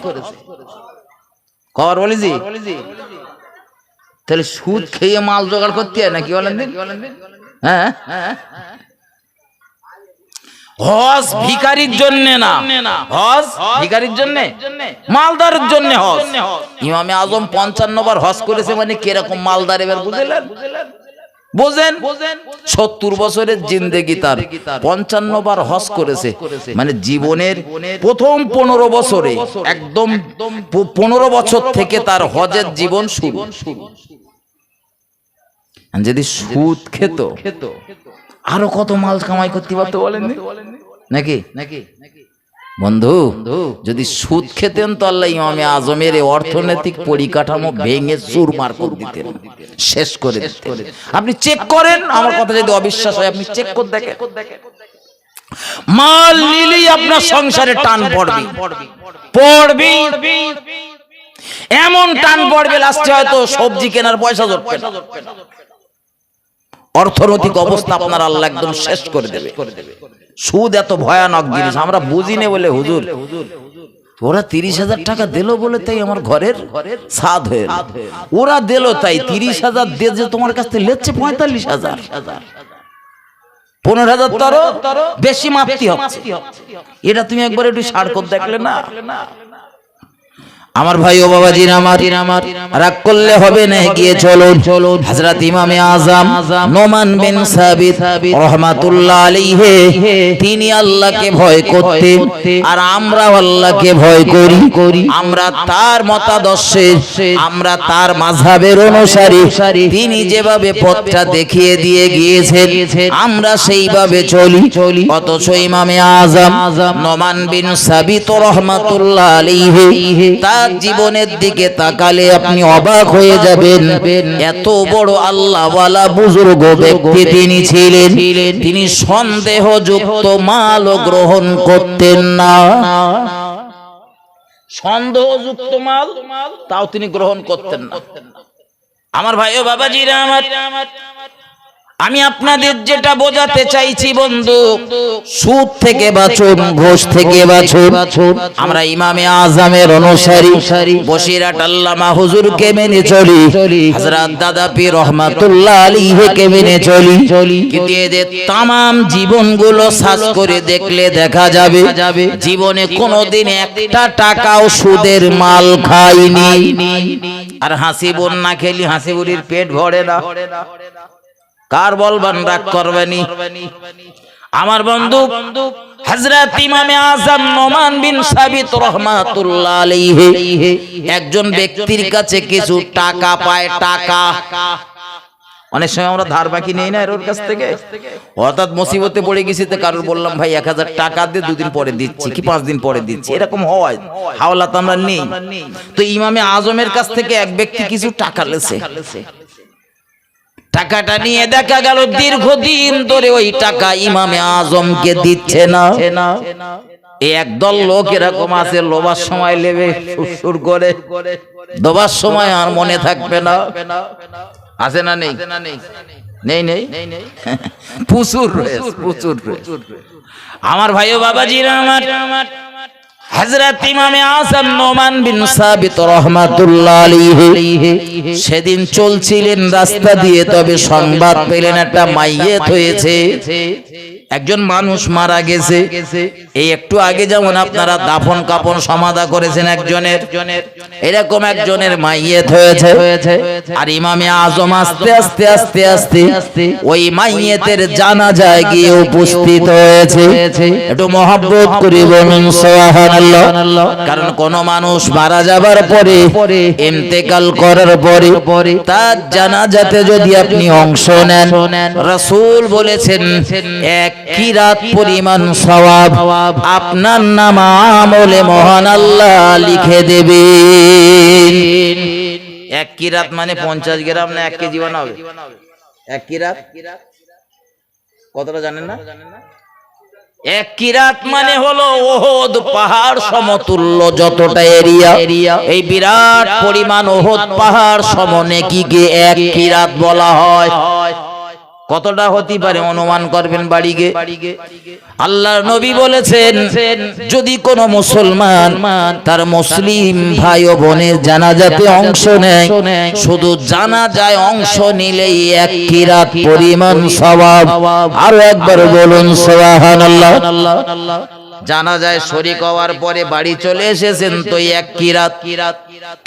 খবর বলেছি? তাহলে সুদ খেয়ে মাল জোগাড় করতে হয় নাকি বলেন দিন? হ্যাঁ, হজ ভিখারির জন্য না, হজ ভিখারির জন্য, মালদারের জন্য হজ। ইমামে আজম 55 বার হজ করেছে, মানে কিরকম মালদার এবার বুঝলেন? বোঝেন 70 বছরের জিন্দেগি তার 55 বার হজ করেছে, মানে জীবনের প্রথম 15 বছরে একদম 15 বছর থেকে তার হজের জীবন শুরু। যদি সুদ খেত আরো কত মাল কামাই করতে পারতো বলেন নাকি? বন্ধু যদি সুদ খেতেন তো আল্লাহ ইমামে আজমের অর্থনৈতিক পরিকাঠামো ভেঙে চুরমার করে দিতেন, শেষ করে দিতেন। আপনি চেক করেন, আমার কথা যদি অবিশ্বাস হয় আপনি চেক করে দেখেন, মাল নিলেই আপনার সংসারে টান পড়বে, এমন টান পড়বে লাস্টে হয়তো সবজি কেনার পয়সা জোটবে না। অর্থনৈতিক অবস্থা আপনার আল্লাহ একদম শেষ করে দেবে। সুদ এত ভয়ানক জিনিস, আমরা বুঝি না বলে হুজুর ওরা 30,000 টাকা দিল বলে তাই আমার ঘরের ছাদ হয়ে, ওরা দিল তাই 30,000 দিয়ে যে তোমার কাছ থেকে লেচ্ছে 45,000, 15,000 তারও বেশি মাপতি হচ্ছে। এটা তুমি একবার একটু সার করে দেখলে না? আমার ভাই ও বাবাজির আমার রাগ করলে হবে না, গিয়ে চলুন হযরত ইমামে আযম নোমান বিন সাবিত রাহমাতুল্লাহ আলাইহি, তিনি আল্লাহকে ভয় করতেন আর আমরা আল্লাহকে ভয় করি। আমরা তার মতাদর্শে, আমরা তার মাযহাবের অনুসারী, তিনি যেভাবে পথটা দেখিয়ে দিয়ে গিয়েছেন আমরা সেইভাবে চলি। অথচ ইমামে আযম নোমান বিন সাবিত রাহমাতুল্লাহ আলাইহি তার জীবনের দিকে তাকালে আপনি অবাক হয়ে যাবেন, এত বড় আল্লাহওয়ালা বুজুর্গ ব্যক্তি তিনি ছিলেন, তিনি সন্দেহযুক্ত মালও গ্রহণ করতেন না। সন্দেহযুক্ত মাল তাও তিনি গ্রহণ করতেন না। আমার ভাই ও বাবাজিরা আমার, আমি আপনাদের যেটা বোঝাতে চাইছি বন্ধু, সুদ থেকে বাঁচুন, ঘুষ থেকে বাঁচুন। আমরা ইমামে আযমের অনুসারী, বসিরহাট আল্লামা হুজুরকে মেনে চলি, হযরত দাদা পীর রহমাতুল্লাহ আলাইহিকে মেনে চলি। কিন্তু এদের तमाम জীবনগুলো সার্চ করে দেখলে দেখা যাবে জীবনে কোনোদিন একটা টাকাও সুদের মাল খায়নি। আর হাসিবুর না খেলি হাসিবুরির পেট ভরে না, কার বলবান রাগ করবেনি। আমার বন্ধু হযরত ইমামে আযম নোমান বিন সাবিত রাহমাতুল্লাহ আলাইহি একজন ব্যক্তির কাছে কিছু টাকা পায়, টাকা অনেক সময় আমরা ধার বাকি নেই না এর কাছ থেকে, হঠাৎ মুসিবতে পড়ে গেছি তো কারোর বললাম ভাই 1000 টাকা দে, 2 দিন পরে দিচ্ছি কি 5 দিন পরে দিচ্ছি, এরকম হয় হাওলাত আমরা নেই। তো ইমামে আযমের কাছ থেকে এক ব্যক্তি কিছু টাকা লেছে, টাকাটা নিয়ে দেখা গেল দীর্ঘদিন ধরে ওই টাকা ইমামে আযমকে দিচ্ছে না। একদল লোক এরকম আছে, লোবার সময় লেবে সুর করে, দোবার সময় আর মনে থাকবে না, আছে না নেই? নেই প্রচুর রয়েছে। আমার ভাই ও বাবাজিরা আমার, হযরত ইমামে আযম নোমান বিন সাবিত রাহমাতুল্লাহ আলাইহি সেদিন চলছিলেন রাস্তা দিয়ে, তবে সংবাদ পেলেন একটা মাইয়েত হয়েছে। একজন মানুষ মারা গেছে, এই একটু আগে যেমন আপনারা দাফন কাফন সমাধা করেছেন একজনের, এরকম একজনের মাইয়েত হয়েছে, আর ইমামে আজম আস্তে আস্তে আস্তে আস্তে ওই মাইয়েতের জানাজায় গিয়ে উপস্থিত হয়েছে। একটু মহব্বত করে বলুন সুবহানাল্লাহ। কারণ কোন মানুষ মারা যাবার পরে, ইন্তেকাল করার পরে তার জানাজাতে যদি আপনি অংশ নেন, রাসূল বলেছেন এক কিরাত পরিমাণ সওয়াব আপনার নাম আমলে মহান আল্লাহ লিখে দেবেন। এক কিরাত মানে 50 গ্রাম না 1 কেজি বানাবে? এক কিরাত কতটা জানেন না? এক কিরাত মানে হলো ওহদ পাহাড় সমতুল্য যতটা এরিয়া, এই বিরাট পরিমাণ ওহদ পাহাড় সমনে কি এক কিরাত বলা হয়। কতটা হতে পারে অনুমান করবেন বাড়িগে। আল্লাহর নবী বলেছেন যদি কোন মুসলমান তার মুসলিম ভাই ও বোনের জানাজাতে অংশ নেয়, শুধু জানাজায় অংশ নিলেই এক কিরাত পরিমাণ সওয়াব। আরো একবার বলুন সুবহানাল্লাহ। জানাজায় শরীক হওয়ার পরে বাড়ি চলে এসেছেন তো এক কিরাত,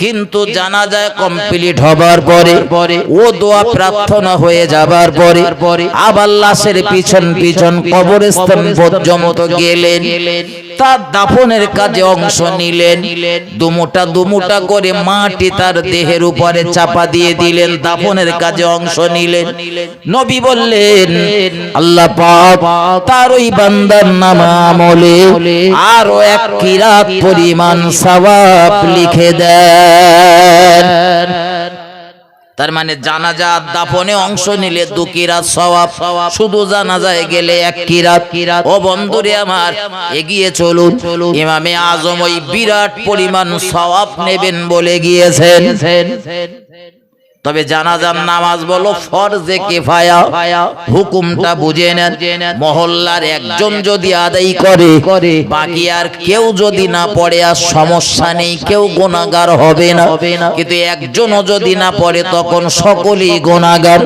কিন্তু জানাজায় কমপ্লিট হবার পরে ও দোয়া প্রার্থনা হয়ে যাবার পরে আবার লাশের পিছন পিছন কবরস্থান পর্যন্ত গেলেন, তার দাফনের কাজে অংশ নিলেন, দুমুটা করে মাটি তার দেহের উপরে চাপা দিয়ে দিলেন, দাফনের কাজে অংশ নিলেন। নবী বললেন আল্লাহ পাক তার ওই বান্দার নাম আমলে আরো এক কিরাত পরিমাণ সওয়াব লিখে দেন। তার মানে জানাজা দাফনে অংশ নিলে 2 কিরাত সওয়াব, শুধু জানাজায় গেলে 1 কিরাত। ও বন্ধুরে আমার, এগিয়ে চলুন, ইমামে আজম ওই বিরাট পরিমাণ সওয়াব নেবেন বলে গিয়েছেন। তবে জানাজার নামাজ বলো ফরজে কিফায়া, হুকুমটা বুঝে নেন। মহল্লার একজন যদি আদায় করে, বাকি আর কেউ যদি না পড়ে আর সমস্যা নেই, কেউ গুনাহগার হবে না। কিন্তু একজনও যদি না পড়ে তখন সকলেই গুনাহগার।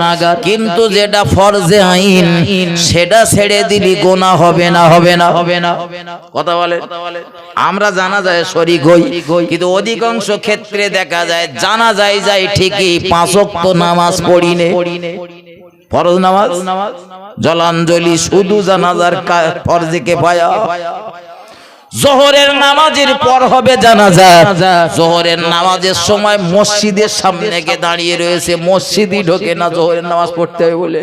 কিন্তু যেটা ফরজে আইন সেটা ছেড়ে দিলি গুনাহ হবে না। কথা বলে আমরা জানাজায় শরীক হই, কিন্তু অধিকাংশ ক্ষেত্রে দেখা যায় জানাজায় যাই ঠিকই 5 ওয়াক্ত নামাজ পড়িনে, ফরজ নামাজ জলাঞ্জলি শুধু জানাজার ফরজে কিফায়া। যোহরের নামাজের পর হবে জানাজা, যোহরের নামাজের সময় মসজিদের সামনে গিয়ে দাঁড়িয়ে রয়েছে, মসজিদই ঢোকে না যোহরের নামাজ পড়তে হবে বলে।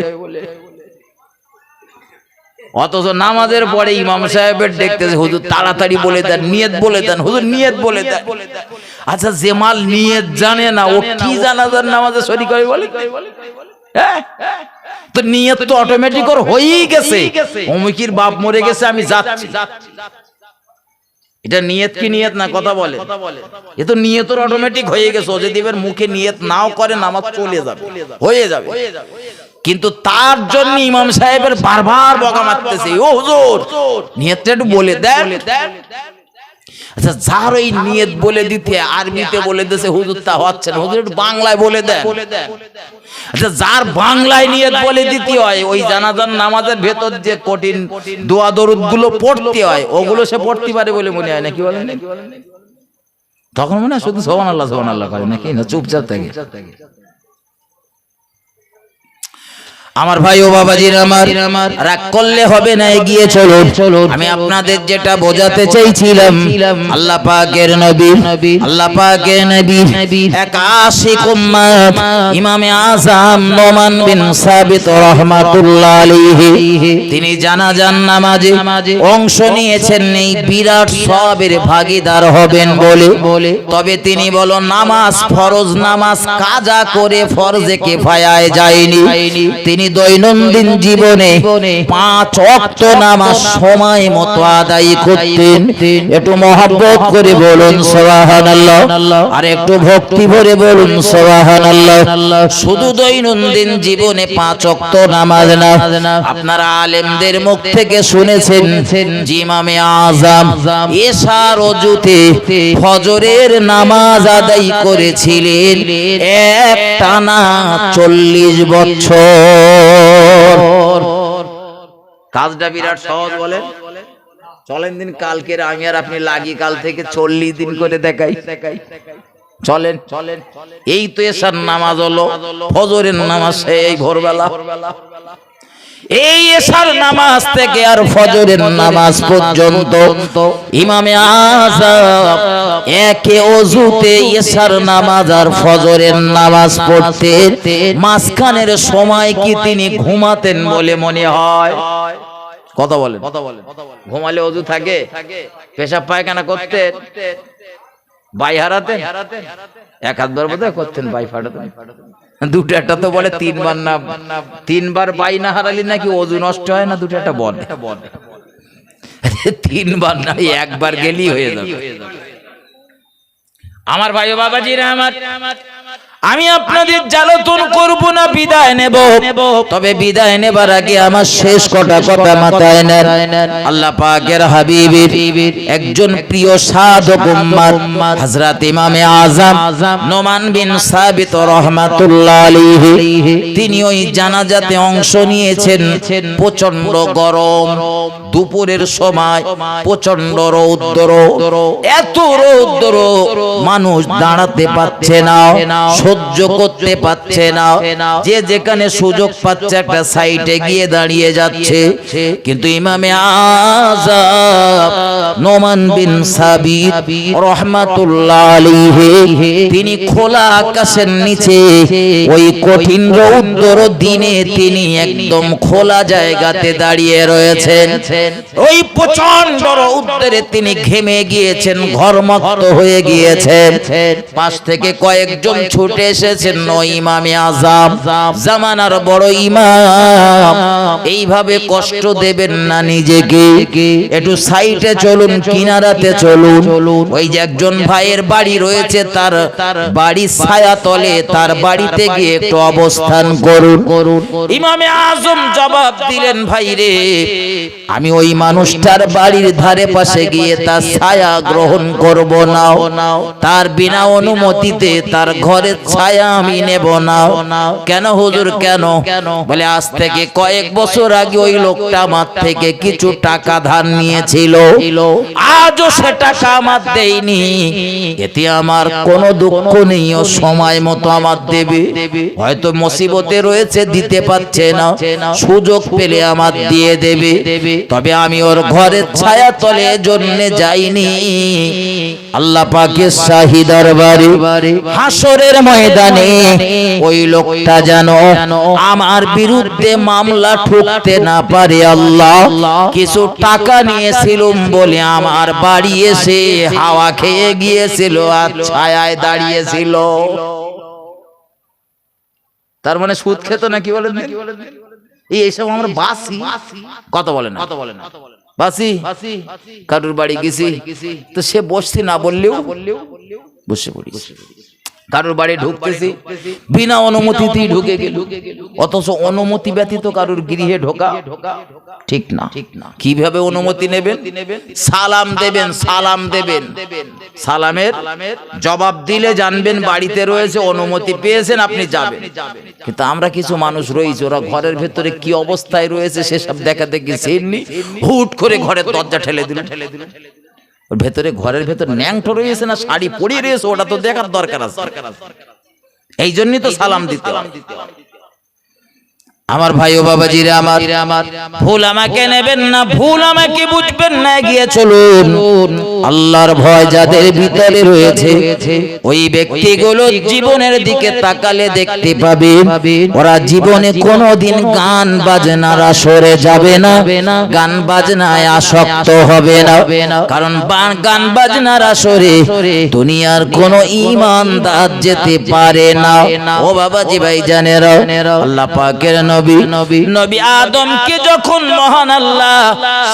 অথচ নামাজের পরে ইমাম সাহেবের দেখতেছে হুজুর তাড়াতাড়ি বলে দেন, নিয়ত বলে দেন, হুজুর নিয়ত বলে দেন। আচ্ছা যে মাল নিয়ত জানে না ও কি জানাজার নামাজে শরীক হবে বলে? তো নিয়ত তো অটোমেটিক ওর হয়েই গেছে, অমুকির বাপ মরে গেছে আমি যাচ্ছি, এটা নিয়ত কি নিয়ত না? কথা বলে এ তো নিয়তের অটোমেটিক হয়ে গেছে। ও যদি এবার মুখে নিয়ত নাও করে নামাজ চলে যাবে, হয়ে যাবে। কিন্তু তার জন্য ইমাম সাহেবের বারবার বকা মারতেছে, ও হুজুর নিয়তটা একটু বলে দেন। আচ্ছা যার ওই নিয়ত বলে দিতে আরবিতে বলে দিতেছে হুজুর তা হচ্ছে না, হুজুর একটু বাংলায় বলে দেন। আচ্ছা যার বাংলায় নিয়ত বলে দিতে হয়, ওই জানাজার নামাজের ভেতর যে কঠিন দোয়া দরুদ গুলো পড়তে হয় ওগুলো সে পড়তে পারে বলে মনে হয় না, কি বলেন? তখন মনে হয় শুধু সুবহানাল্লাহ সুবহানাল্লাহ করে নাকি, না চুপচাপ থাকে। আমার ভাই ও বাবাজির আমার, রাগ করলে হবে না, এগিয়ে চলুন। আমি আপনাদের যেটা বোঝাতে চাইছিলাম, আল্লাহ পাকের নবী, আল্লাহ পাকের নবী এক আশিক উম্মত ইমামে আযম নোমান বিন সাবিত রাহমাতুল্লাহ আলাইহি, তিনি জানাজার নামাজে অংশ নিয়েছেন, এই বিরাট সওয়াবের ভাগীদার হবেন বলে। তবে তিনি বলো নামাজ ফরজ নামাজ কাজা করে ফরজে কিফায়ায় যায়নি, তিনি দৈনন্দিন জীবনে 5 ওয়াক্ত নামাজ সময় মতো আদায় করতেন। একটু মহব্বত করে বলুন সুবহানাল্লাহ, আর একটু ভক্তি ভরে বলুন সুবহানাল্লাহ। শুধু দৈনন্দিন জীবনে 5 ওয়াক্ত নামাজ না, আপনারা আলেমদের মুখ থেকে শুনেছেন যে ইমামে আযম এশার ওযুতে ফজরের নামাজ আদায় করেছিলেন একটানা 40 বছর। কাজটা বিরাট সহজ বলেন। চলেন দিন কালকের আমি আর আপনি লাগি কাল থেকে 40 দিন করে দেখাই। চলেন চলেন, এই তো এশার নামাজ হলো, ফজরের নামাজ এই ভোরবেলা, এই এশার নামাজ থেকে আর ফজরের নামাজ পর্যন্ত ইমামে আযম একে ওযুতে এশার নামাজ আর ফজরের নামাজ পড়তে মাঝখানের সময় কি তিনি ঘুমাতেন বলে মনে হয়? কথা বলেন, ঘুমালে ওযু থাকে? পেশাব পায়খানা করতেন? বাই হারাতেন? এক হাতবার বোধহয় করতেন, বাই ফাটাতেন। দুটো একটা তো বলে তিনবার না, তিনবার বাই না হারালি নাকি ওযু নষ্ট হয় না, দুটো একটা বলে। তিনবার না, একবার গেলেই হয়ে যাবে। আমার ভাই ও বাবাজিরা আমার, আমি আপনাদের জ্বালাতন করব না, বিদায় নেব। তবে বিদায় নেবার আগে আমার শেষ কটা কথা মাথায় নেন। আল্লাহ পাকের হাবিবের একজন প্রিয় সাধক উম্মত হযরত ইমামে আযম নোমান বিন সাবিত রাহমাতুল্লাহ আলাইহি, তিনি ওই জানাজাতে অংশ নিয়েছেন। প্রচন্ড গরম, দুপুরের সময় প্রচন্ড রৌদ্র, এত রৌদ্র মানুষ দাঁড়াতে পারছে না, সহ্য করতে পারছে না। যে যেখানে সুযোগ পাচ্ছে একটা সাইডে গিয়ে দাঁড়িয়ে যাচ্ছে। কিন্তু ইমামে আযম নোমান বিন সাবিত রাহমাতুল্লাহ আলাইহি, তিনি খোলা আকাশের নিচে ওই কঠিন রৌদ্র দিনে তিনি একদম খোলা জায়গাতে দাঁড়িয়ে রয়েছেন। ওই প্রচন্ড রৌদ্রে তিনি ঘেমে গিয়েছেন, ঘর্মাক্ত হয়ে গিয়েছেন। পাশ থেকে কয়েকজন ছুটে এসেছেন, ওই ইমামে আযম জামানার বড় ইমাম, এইভাবে কষ্ট দেবেন না নিজেকে, একটু সাইডে চলুন, কিনারাতে চলুন। ওই যে একজন ভাইয়ের বাড়ি রয়েছে, তার বাড়ির ছায়া তলে তার বাড়িতে গিয়ে একটু অবস্থান করুন। ইমামে আযম জবাব দিলেন, ভাই রে, আমি ওই মানুষটার বাড়ির ধারে পাশে গিয়ে তার ছায়া গ্রহণ করব না, তার বিনা অনুমতিতে তার ঘরের ছায়া আমি নেব না। কেন হুজুর, কেন? বলে আজ থেকে কয়েক বছর আগে ওই লোকটা আমার থেকে কিছু টাকা ধার নিয়েছিল, আজও সে টাকা আমার দেয়নি। এতে আমার কোনো দুঃখ নেই, ও সময় মতো আমার দেবে। হয়তো মুসিবতে রয়েছে, দিতে পারছে না, সুযোগ পেলে আমার দিয়ে দেবে। তবে আমি ওর ঘরের ছায়া তলে জন্য যাইনি। আল্লাহ পাকের শাহী দরবারে হাসরের ময়দানে ওই লোকটা যেন আমার বিরুদ্ধে মামলা ঠুকতে না পারে। আল্লাহ, কিছু টাকা নিয়েছিলাম বলে আমার বাড়ি এসে হাওয়া খেয়ে গিয়েছিল আর ছায়ায় দাঁড়িয়েছিল। তার মানে সুদ খেত না, কি বলেন? এইসব আমরা বাসি কথা বলে না, বাসি। কারুর বাড়ি গেছি তো সে বসছি না বললেও বসে পড়ি। কারুর বাড়ি ঢুকতেছি, বিনা অনুমতিতেই ঢুকে গেল, অথচ অনুমতি ব্যতীত কারুর গৃহে ঢোকা ঠিক না। কিভাবে অনুমতি নেবেন? সালাম দেবেন, সালাম দেবেন, সালামের জবাব দিলে জানবেন বাড়িতে রয়েছে, অনুমতি পেয়েছেন, আপনি যাবেন। কিন্তু আমরা কিছু মানুষ রয়েছে, ওরা ঘরের ভেতরে কি অবস্থায় রয়েছে সেসব দেখাতে গেছেননি, হুট করে ঘরের দরজা ঠেলে দিলেন। ভেতরে ঘরের ভেতর ন্যাংটো রয়েছে না শাড়ি পরিয়ে রয়েছে, ওটা তো দেখার দরকার আছে। এই জন্যই তো সালাম দিতে হয়। আমার ভাই ও বাবাজিরা আমার, ভুল আমাকে নেবেন না, ভুল আমাকে বুঝবেন না, এগিয়ে চলুন। আল্লাহর ভয় যাদের ভিতরে রয়েছে ওই ব্যক্তিগুলো জীবনের দিকে তাকালে দেখতে পাবে ওরা জীবনে কোনোদিন গান বাজনার আসরে যাবে না, গান বাজনায় আসক্ত হবে না। কারণ গান বাজনার আসরে দুনিয়ার কোনো ঈমানদার যেতে পারে না। ও বাবাজি ভাই জানেরা, আল্লাহ পাকের নবী আদমকে যখন মহান আল্লাহ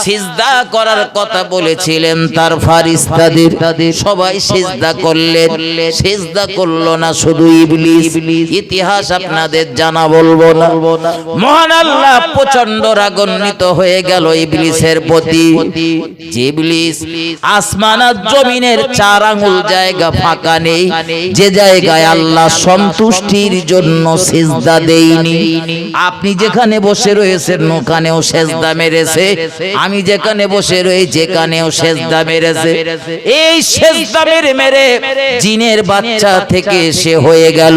সিজদা করার কথা বলেছিলেন, তার ফারিস্তাদের সবাই সিজদা করলেন, সিজদা করলো না শুধু ইবলিস। ইতিহাস আপনাদের জানা বলবো না। মহান আল্লাহ প্রচন্ড রাগান্বিত হয়ে গেল ইবলিসের প্রতি। যে ইবলিস আসমান আর জমিনের 4 আঙ্গুল জায়গা ফাঁকা নেই, যে জায়গায় আল্লাহ সন্তুষ্টির জন্য সিজদা দেয়নি, আপনি যেখানে বসে রয়েছেন ওখানেও সেজদা মেরেছে, আমি যেখানে বসে রয়েছি এখানেও সেজদা মেরেছে। এই সেজদা মেরে মেরে জিনের বাচ্চা থেকে সে হয়ে গেল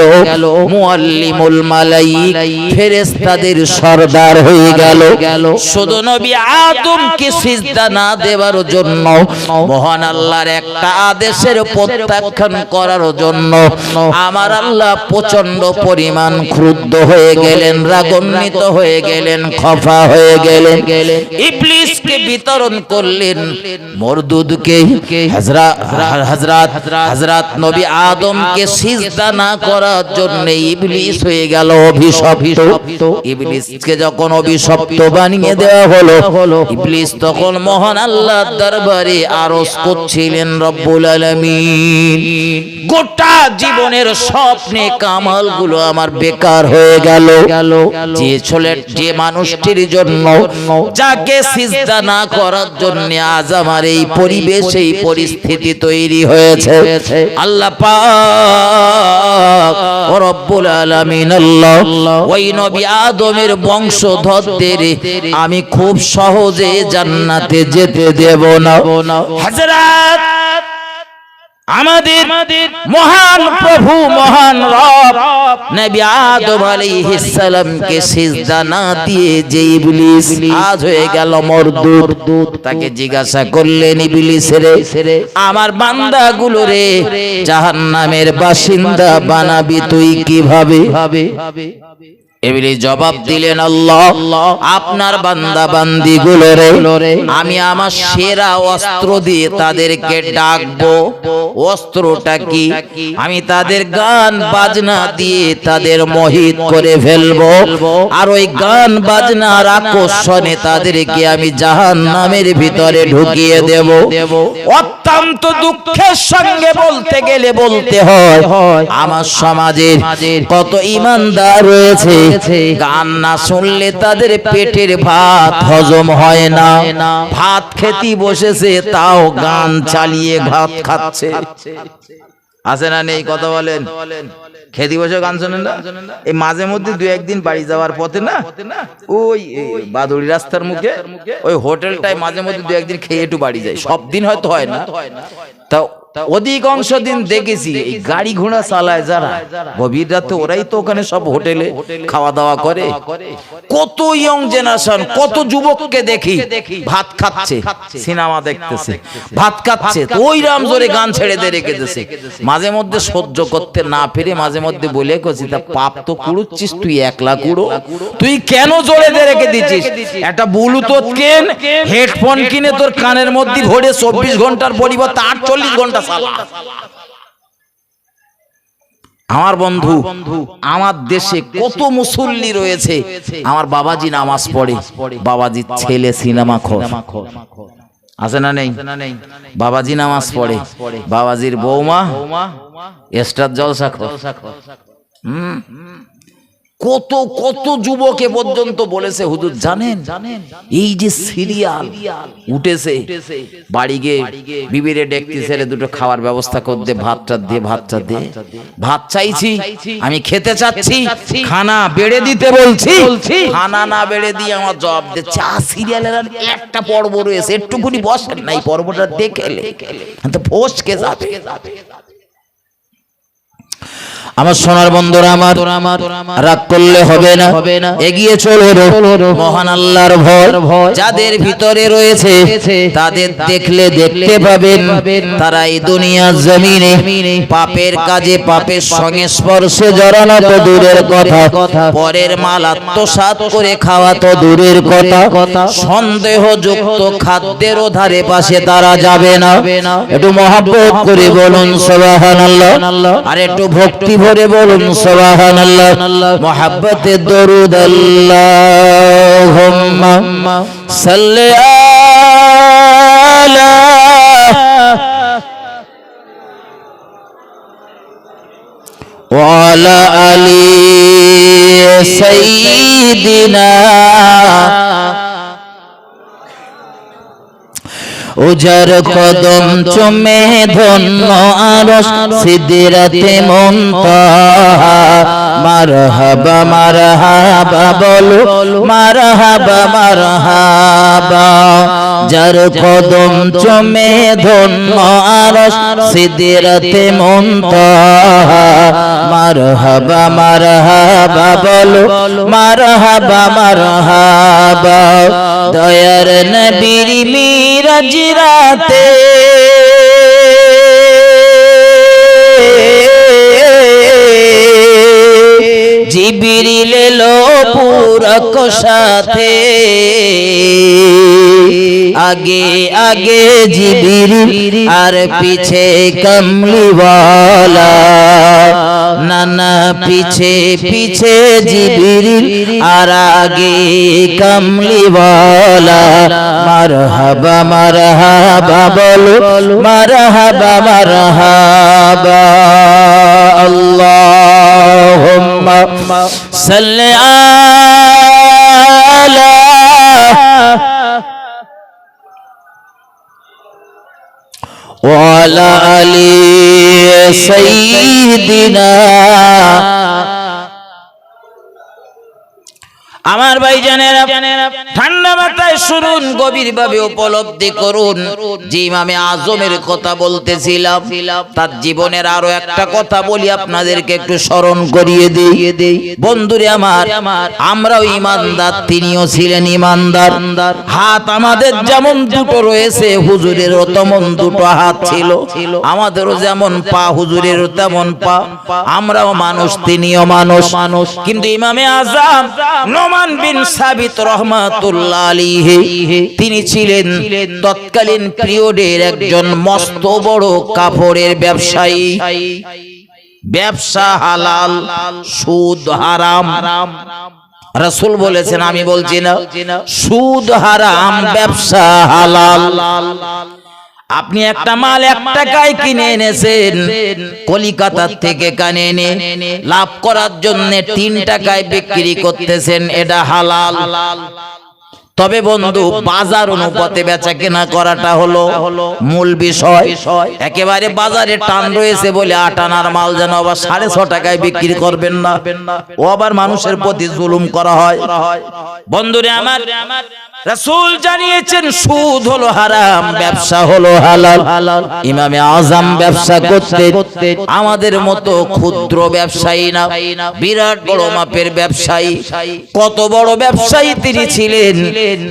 মুআল্লিমুল মালাইক, ফেরেশতাদের সরদার হয়ে গেল। শুধু নবী আদমকে সিজদা না দেওয়ার জন্য, মহান আল্লাহর একটা আদেশের প্রত্যাখ্যান করার জন্য আমার আল্লাহ প্রচন্ড পরিমাণ ক্রুদ্ধ হয়ে গেলেন, রাগান্বিত হয়ে গেলেন, খফা হয়ে গেলেন। ইবলিসকে বিতরণ করলেন মরদুদকে। হযরত নবী আদমকে সিজদা না করার জন্য ইবলিস হয়ে গেল অভিশপ্ত। ইবলিসকে যখন অভিশপ্ত বানিয়ে দেওয়া হলো, ইবলিস তখন মহান আল্লাহর দরবারে আরজ করছিলেন, রব্বুল আলামিন গোটা জীবনের স্বপ্নে কামালগুলো আমার বেকার হয়ে গেল। যে মানুষটির জন্য, যাকে সিজদা না করার জন্য আজ আমার এই পরিবেশ, এই পরিস্থিতি তৈরি হয়েছে, আল্লাহ পাক রব্বুল আলামিন আল্লাহ ওই নবী আদমের বংশধরদের আমি খুব সহজে জান্নাতে যেতে দেব না। হযরত আমাদের মহান প্রভু, মহান রব নবী আদম আলাইহিস সালামকে সিজদা না দিয়ে যে ইবলিস আজ হয়ে গেল মরদুদ, তাকে জিজ্ঞাসা করলেন, ইবলিস রে, আমার বান্দাগুলো রে জাহান্নামের বাসিন্দা বানাবি তুই কিভাবে? ইবলিস জবাব দিলেন, আল্লাহ আপনার বান্দা বান্দিগুলো রে আমি আমার সেরা অস্ত্র দিয়ে তাদেরকে ডাকবো। অস্ত্রটা কি? আমি তাদের গান বাজনা দিয়ে তাদের মোহিত করে ফেলবো, আর ওই গান বাজনার আকর্ষণে তাদেরকে আমি জাহান্নামের ভিতরে ঢুকিয়ে দেব। অত্যন্ত দুঃখের সঙ্গে বলতে গেলে বলতে হয়, আমার সমাজের কত ঈমানদার রয়েছে, গান না শুনলে তাদের পেটের ভাত হজম হয় না। ভাত খেতে বসেছে তাও গান চালিয়ে ভাত খাচ্ছে। আছে না নেই? কথা বলেন। খেতে বসে গান শোনেন না? এই মাঝে মধ্যে দু একদিন বাড়ি যাওয়ার পথে না, ওই বাদুড়ি রাস্তার মুখে ওই হোটেলটায় মাঝে মধ্যে দু একদিন খেয়ে একটু বাড়ি যায়। সব দিন হয়তো হয় না, তা অধিকাংশ দিন দেখেছি এই গাড়ি ঘোড়া চালায় যারা গভীর রাতে, ওরাই তো ওখানে সব হোটেলে খাওয়া দাওয়া করে। কত ইয়ং জেনারেশন, কত যুবককে দেখি ভাত খাচ্ছে, সিনেমা দেখতেছে, ভাত খাচ্ছে, তো ওই রাম জোরে গান ছেড়ে দিয়ে রেখে দিয়েছে। মাঝে মধ্যে সহ্য করতে না পেরে মাঝে মধ্যে বলে কছি, তা পাপ তো কুড়ুচ্ছিস তুই, একলা কুড়ো, তুই কেন জোরে দিয়ে রেখে দিচ্ছিস? একটা ব্লুটুথ কেন, হেডফোন কিনে তোর কানের মধ্যে ভরে 24 ঘন্টার পরিবর্তে 48 ঘন্টা চালা। আমার বন্ধু, আমার দেশে কত মুসল্লি রয়েছে, আমার বাবাজি নামাজ পড়ে, বাবাজির ছেলে সিনেমা খোর, আছে না নেই? বাবাজি নামাজ পড়ে, বাবাজির বৌমা স্টার জলসা খোর। কত কত যুবকে পর্যন্ত বলেছে, হুজুর জানেন এই যে সিরিয়াল উঠেছে, বাড়ি গিয়ে বিবিরে ডেকতে ছেলে দুটো খাওয়ার ব্যবস্থা করতে, ভাতটা দিয়ে ভাত চাইছি, আমি খেতে চাচ্ছি, খানা বেড়ে দিতে বলছি, খানা না বেড়ে দিয়ে আমার জবাব দিচ্ছে, সিরিয়ালের একটা পর্ব রয়েছে, একটুকুনি বসেন না, এই পর্বটা দেখলে তো ফসকে যাবে। আমার সোনার বন্ধুরা, আমার রাগ করলে হবে না, এগিয়ে চলো মহান আল্লাহর ভয় যাদের ভিতরে রয়েছে, তাদের দেখলে দেখতে পাবেন তারা এই দুনিয়ার জমিনে পাপের কাজে, পাপের সংস্পর্শে জড়ানো তো দূরের কথা, পরের মাল আত্মসাৎ করে খাওয়া তো দূরের কথা, সন্দেহযুক্ত খাদ্যের ধারে পাশে তারা যাবে না। একটু মহব্বত করে বলুন সুবহানাল্লাহ, আর একটু ভক্তি ভরে বলুন সুবহানাল্লাহ। মুহাব্বতে দরুদ আল্লাহুম্মা সাল্লি আলা ওয়া আলা আলি সাইয়্যিদিনা উজার কদম চুমে ধন্য আরশ সিদরাতে মুনতাহা মারহাবা মারহাবা বলো মারহাবা মারহাবা যার কদম চমে ধন্য আরশ সিদরাতে মুনতাহা মারহাবা মারহাবা বলো মারহাবা মারহাবা দয়ার নবীর মিরাজ রাতে জিবরিল এলো পুরক সাথে আগে আগে জিবরিল আর পিছে কমলিওয়ালা নানা পিছে পিছে জিবরিল আর আগে কমলিওয়ালা মারহাবা মারহাবা বলো মারহাবা মারহাবা আল্লাহুম্মা সাল্লি আলা ওয়ালা আলি সাইয়্যিদিনা আমার ভাইজানেরা ঠান্ডা মাথায় শুনুন গভীরভাবে উপলব্ধি করুন যে ইমামে আজমের কথা বলতেছিলাম তার জীবনের আরো একটা কথা বলি আপনাদেরকে একটু স্মরণ করিয়ে দেই বন্ধুরে আমার আমরাও ইমানদার তিনিও ছিলেন ইমানদার হাত আমাদের যেমন দুটো রয়েছে হুজুরেরও তেমন দুটো হাত ছিল আমাদেরও যেমন পা হুজুরেরও তেমন পা আমরাও মানুষ তিনিও মানুষ কিন্তু ইমামে আজম নোমান বিন সাবিত রাহমাতুল্লাহ আলাইহি তিনি ছিলেন তৎকালীন পিরিয়ডের একজন মস্ত বড় কাপড়ের ব্যবসায়ী ব্যবসা হালাল সুদ হারাম রাসূল বলেছেন আমি বলছি না সুদ হারাম ব্যবসা হালাল আপনি একটা মাল 1 টাকায় কিনে এনেছেন কলিকাতা থেকে কানে এনে লাভ করার জন্য 3 টাকায় বিক্রি করতেছেন এটা হালাল তবে বন্ধু বাজার অনুপাতে বেচা কেনা করাটা হলো মূল বিষয় একেবারে বাজারে টান রয়েছে বলে 8 আনার মাল যেন আবার 6.5 টাকায় বিক্রি করবেন না ও আবার মানুষের প্রতি জুলুম করা হয় বন্ধুরে আমার রাসূল জানিয়েছেন সুদ হলো হারাম ব্যবসা হলো হালাল ইমামে আজম ব্যবসা করতে আমাদের মতো ক্ষুদ্র ব্যবসায়ী না বিরাট বড় মাপের ব্যবসায়ী কত বড় ব্যবসায়ী তিনি ছিলেন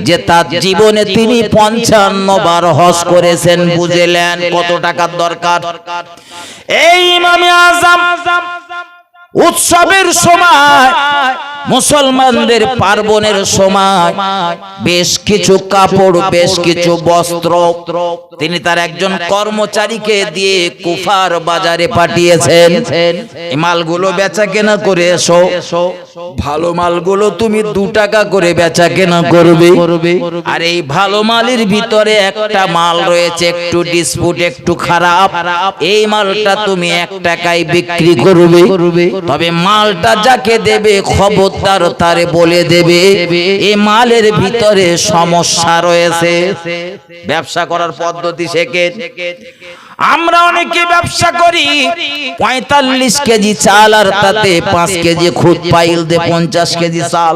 যে তার জীবনে তিনি 55 বার হজ করেছেন বুঝলেন কত টাকার দরকার এই ইমামে আজম উৎসবের সময় মুসলমানদের পার্বণের সময় বেশ কিছু কাপড় বেশ কিছু বস্ত্র তিনি তার একজন কর্মচারীকে দিয়ে কুফার বাজারে পাঠিয়েছেন এই মালগুলো বেচা কেনা করে এসো ভালো মালগুলো তুমি 2 টাকা করে বেচা কেনা করবে আর এই ভালো মালের ভিতরে একটা মাল রয়েছে একটু ডিসপুট একটু খারাপ এই মালটা তুমি 1 টাকায় বিক্রি করবে তবে মালটা যাকে দেবে খবরদার তারে বলে দেবে এই মালের ভিতরে সমস্যা রয়েছে ব্যবসা করার পদ্ধতি শেখেন আমরা অনেকে ব্যবসা করি 45 কেজি চাল আর তাতে 5 কেজি খুদ পাইল দে 50 কেজি চাল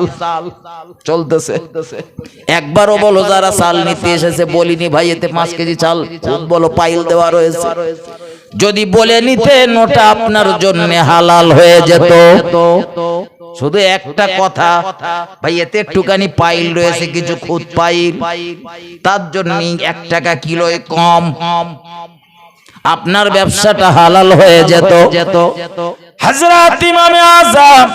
চলতেছে একবারও বলো যারা চাল নিতে এসেছে বলিনি ভাই এতে 5 কেজি চাল খুদ বলো পাইল দেওয়া রয়েছে যদি বলে নিতেন ওটা আপনার জন্য হালাল হয়ে যেত শুধু একটা কথা ভাই এতে একটুখানি পাইল রয়েছে কিছু খুদ পাইল তার জন্য 1 টাকা কিলোয় কম আপনার ব্যবসাটা হালাল হয়ে যেত হযরত ইমামে আযম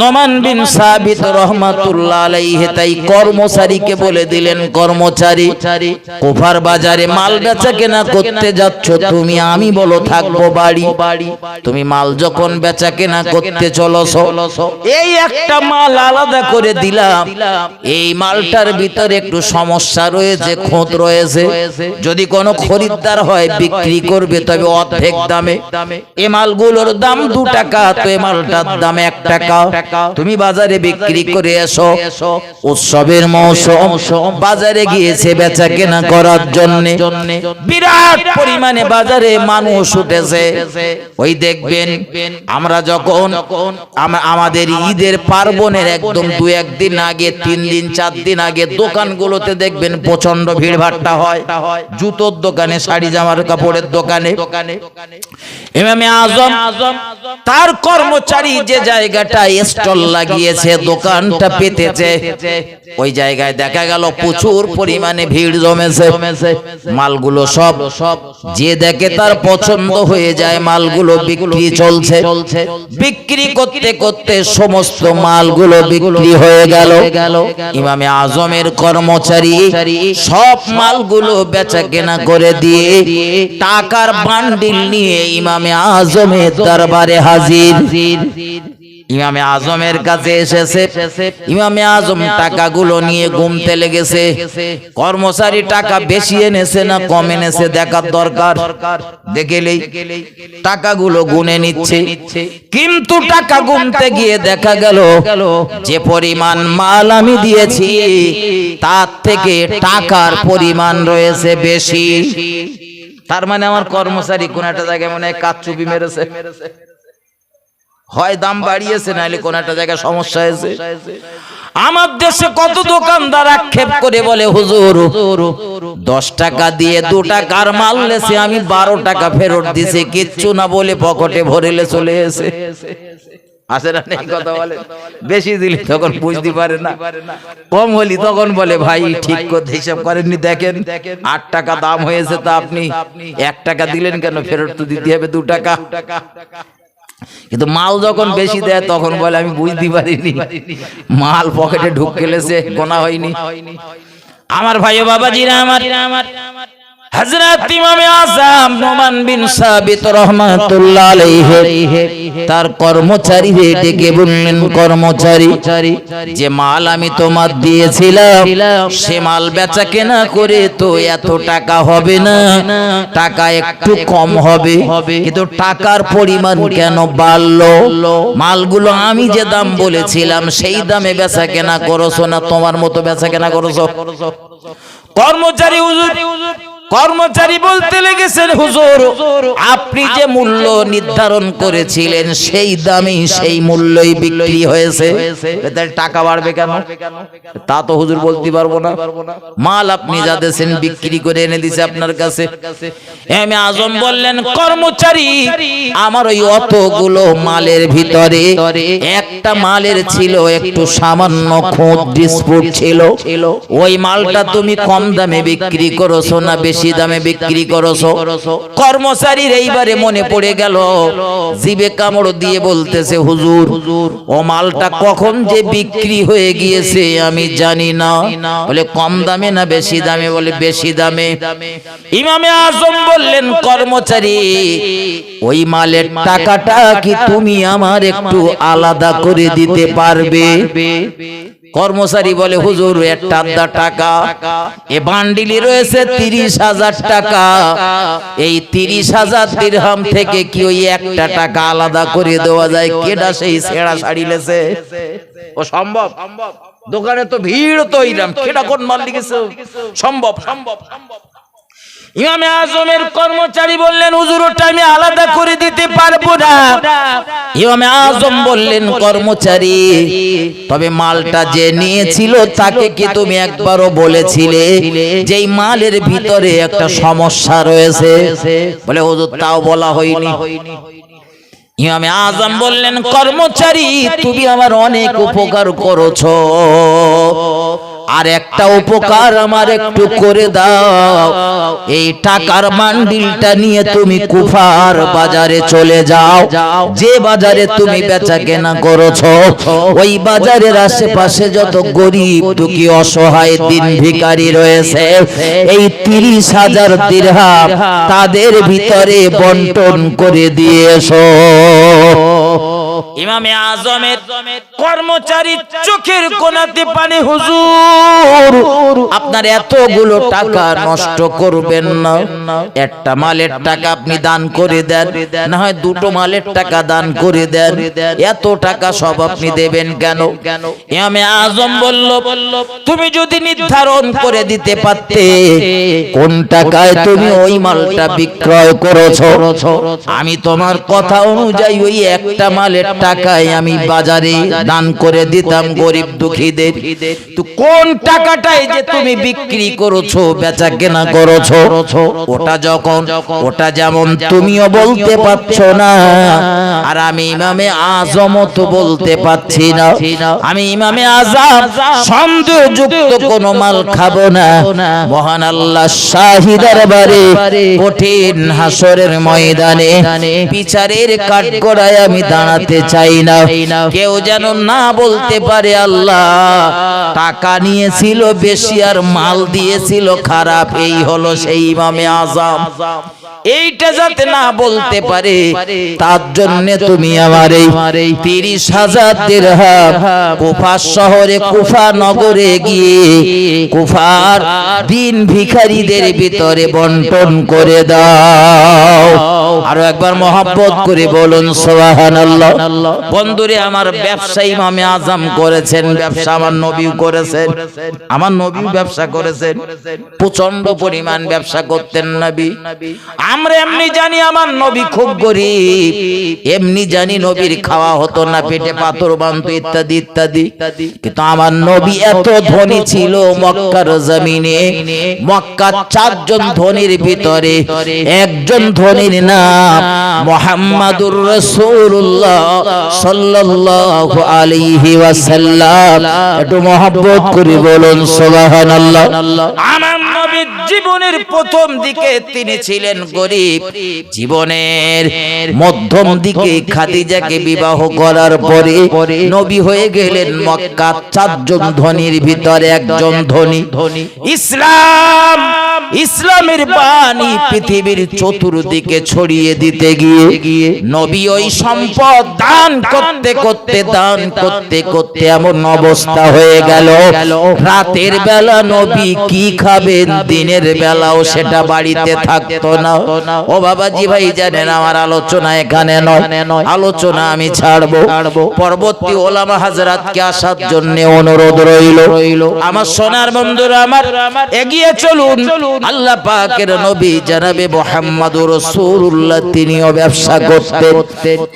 নোমান বিন সাবিত রাহমাতুল্লাহ আলাইহি তাই কর্মচারীকে বলে দিলেন কর্মচারী কুফার বাজারে মাল বেচা কেনা করতে যাচ্ছ তুমি আমি বলো থাকবো বাড়ি তুমি মাল যখন বেচা কেনা করতে চলছো এই একটা মাল আলাদা করে দিলাম এই মালটার ভিতরে একটু সমস্যা রয়েছে খুঁত রয়েছে যদি কোনো খরিদ্দার হয় বিক্রি করবে তবে অর্ধেক দামে এই মালগুলোর দাম 2 টাকা টাকা, তো এই মালটার দাম 1 টাকা, তুমি বাজারে বিক্রি করে এসো। উৎসবের মৌসুম, বাজারে গিয়েছে বেচা কেনা করার জন্য, বিরাট পরিমাণে বাজারে মানুষ উঠেছে। ওই দেখবেন আমরা যখন আমাদের ঈদের পার্বণের একদম 2-1 দিন আগে, 3 দিন 4 দিন আগে দোকানগুলোতে দেখবেন প্রচন্ড ভিড় ভাট্টা হয়। জুতোর দোকানে, শাড়ি জামার কাপড়ের দোকানে। ইমামে আজম তার কর্মচারী যে জায়গাটা স্টল লাগিয়েছে, দোকানটা পেতেছে, ওই জায়গায় দেখা গেল প্রচুর পরিমাণে ভিড় জমেছে। মালগুলো সব যে দেখে তার পছন্দ হয়ে যায়, মালগুলো বিক্রি চলছে। বিক্রি করতে করতে সমস্ত মালগুলো বিক্রি হয়ে গেল। ইমামে আজমের কর্মচারী সব মালগুলো বেচা কেনা করে দিয়ে টাকার বান্ডিল নিয়ে ইমামে আজমের দরবারে হাজির। ইমামে আজমের কাছে এসেছে। ইমামে আজম টাকাগুলো নিয়ে গুনতে লেগেছে। কর্মচারী টাকা বেশি এনেছে না কম এনেছে দেখার দরকার। দেখলেই টাকাগুলো গুনে নিচ্ছে, কিন্তু টাকা গুনতে গিয়ে দেখা গেল যে পরিমাণ মাল আমি দিয়েছি তার থেকে টাকার পরিমাণ রয়েছে বেশি। তার মানে আমার কর্মচারী কোন একটা জায়গায় মনে হয় কাচ্চুপি মেরেছে, হয় দাম বাড়িয়েছে, নাহলে কোন একটা জায়গায় সমস্যা হয়েছে। আমার দেশে কত দোকানদার আক্ষেপ করে বলে, হুজুর 10 টাকা দিয়ে 2 টাকার মাল লেছে, আমি 12 টাকা ফেরত দিছি, কিচ্ছু না বলে পকেটে ভরেলে চলে এসে। আসে না এই কথা বলে? বেশি দিলে তখন বুঝতে পারে না, কম হলি তখন বলে ভাই ঠিক করে হিসাব করেননি, দেখেন 8 টাকা দাম হয়েছে, তা আপনি 1 টাকা দিলেন কেন? ফেরত তো দিতে হবে 2 টাকা। কিন্তু মাল যখন বেশি দেয় তখন বলে আমি বুঝতে পারিনি, মাল পকেটে ঢুকে গেলেছে, গোনা হয়নি। আমার ভাই ও বাবাজিরা, আমার হযরত ইমামে আযম নোমান বিন সাবিত রাহমাতুল্লাহ আলাইহি তার কর্মচারীকে ডেকে বললেন, কর্মচারী, যে মাল আমি তোমার দিয়েছিলাম সে মাল বেচা কেনা করে তো এত টাকা হবে না, টাকা একটু কম হবে, কিন্তু টাকার পরিমাণ কেন বাড়লো? মালগুলো আমি যে দাম বলেছিলাম সেই দামে বেচা কেনা করছো না তোমার মতো বেচা কেনা করছো? কর্মচারী বলতে লেগেছেন, হুজুর আপনি যে মূল্য নির্ধারণ করেছিলেন সেই দামই সেই মূল্যই বিক্রি হয়েছে, তাহলে টাকা বাড়বে কেন? তা তো হুজুর বলতে পারবো না, মাল আপনি যা দিয়েছেন বিক্রি করে এনে দিছে আপনার কাছে। ইমামে আজম বললেন, কর্মচারী আমার ওই অতগুলো মালের ভিতরে একটা মালের ছিল একটু সামান্য খোঁজ ডিসপুট ছিল, ওই মালটা তুমি কম দামে বিক্রি করছো না বেশি দামে বিক্রি করছো? কর্মচারীর এইবারে মনে পড়ে গেল, জিবে কামড় দিয়ে বলতেছে, হুজুর ও মালটা কখন যে বিক্রি হয়ে গিয়েছে আমি জানি না। বলে কম দামে না বেশি দামে? বলে বেশি দামে। ইমামে আজম বললেন, কর্মচারী ওই মালের টাকাটা কি তুমি আমার একটু আলাদা করে দিতে পারবে? কর্মচারী বলে, হুজুর একটা আধা টাকা, এ বান্ডিলে রয়েছে 30,000 টাকা, এই 30,000 দিরহাম থেকে কি ওই একটা টাকা আলাদা করে দেওয়া যায়? কেডা সেই ছেঁড়া শাড়ি লেছে? ও সম্ভব? দোকানে তো ভিড় তো ইরাম, কেডা কোন মাল লিখেছে? সম্ভব? ইমামে আজমের কর্মচারী বললেন, হুজুর ওটা আমি আলাদা করে দিতে পারবো না। ইমামে আজম বললেন, কর্মচারী তবে মালটা যে নিয়েছিল তাকে কি তুমি একবারও বলেছিলে যে এই মালের ভিতরে একটা সমস্যা রয়েছে? বলে হুজুর তাও বলা হয়নি। ইমামে আজম বললেন, কর্মচারী তুমি আমার অনেক উপকার করেছো, আর একটা উপকার আমার একটু করে দাও, এই টাকার বান্ডিলটা নিয়ে তুমি কুফার বাজারে চলে যাও, যে বাজারে তুমি বেচা কেনা করেছো ওই বাজারের আশেপাশে যত গরিব দুঃখী অসহায় দিন ভিখারি রয়েছে, এই 30,000 দিরহাম তাদের ভিতরে বন্টন করে দিয়ে এসো। ইমামে আজমের কর্মচারী চোখের কোণাতে পানি, হুজুর আপনার এতগুলো টাকা নষ্ট করবেন না, একটা মালের টাকা আপনি দান করে দেন, না হয় দুটো মালের টাকা দান করে দেন, এত টাকা সব আপনি দেবেন কেন? ইমামে আজম বলল, তুমি যদি নির্ধারণ করে দিতে পারতে কোন টাকায় তুমি ওই মালটা বিক্রয় করেছো, আমি তোমার কথা অনুযায়ী ওই একটা মালের টাকায় আমি বাজারে দান করে দিতাম গরিব দুঃখীদের। তো কোন টাকাটাই যে তুমি বিক্রি করেছো, বেচা কেনা করেছো, ওটা যেমন তুমিও বলতে পারছো না, আর আমি ইমামে আজম তো বলতে পারছি না। আমি ইমামে আজম সন্দেহযুক্ত কোন মাল খাবো না। মহান আল্লাহ শাহী দরবারে কঠিন হাসরের ময়দানে বিচারের কাঠগড়ায় আমি দাঁড়াতে চাই না, কেউ যেন না বলতে পারে আল্লাহ টাকা নিয়েছিল বেশি আর মাল দিয়েছিল খারাপ, এই হলো সেই ইমামে আজম। এইটা যাতে না বলতে পারে তার জন্য তুমি আমার এই 30,000 দিরহাম কুফা শহরে, কুফা নগরে গিয়ে কুফার দিন ভিখারীদের ভিতরে বন্টন করে দাও। আরো একবার মহব্বত করে বলুন সুবহানাল্লাহ। বন্ধুরে আমার ব্যবসা ইমামে আজম করেছেন, ব্যবসা আমার নবীও করেছেন, আমার নবীও ব্যবসা করেছেন, প্রচন্ড পরিমাণ ব্যবসা করতেন নবী। আমরা এমনি জানি আমার নবী খুব গরিব, এমনি জানি নবীর খাওয়া হতো না, পেটে পাথর বাঁধতো ইত্যাদি ইত্যাদি, কিন্তু আমার নবী এত ধনী ছিল মক্কার জমিনে। মক্কার 4 জন ধনীর ভিতরে একজন ধনীর নাম মুহাম্মাদুর রাসূলুল্লাহ সাল্লাল্লাহু আলাইহি ওয়াসাল্লাম। একটু মহব্বত করে বলুন সুবহানাল্লাহ। আমার নবীর জীবনের প্রথম দিকে তিনি ছিলেন গরিব, জীবনের মধ্যম দিকে খাদিজাকে বিবাহ করার পরে নবী হয়ে গেলেন মক্কার 4 জন ধনীর ভিতরে একজন ধনী। ইসলামের বাণী পৃথিবীর চতুর্দিকে ছড়িয়ে দিতে গিয়ে নবী ওই সম্পদ দান করতে করতে এমন অবস্থা হয়ে গেল, রাতের বেলা নবী কি খাবেন, দিনের বেলাও সেটা বাড়িতে থাকতো না। ও বাবাজি ভাই জানেন, আমার আলোচনা এখানে নয়, আলোচনা আমি ছাড়বো, পরবর্তী ওলামা হাজরাতকে আসার জন্য অনুরোধ রইল। আমার সোনার বন্ধুরা আমার এগিয়ে চলুন। আল্লাহ পাকের নবী জনাবে মুহাম্মদুর রাসূলুল্লাহ তিনিও ব্যবসা করতেন।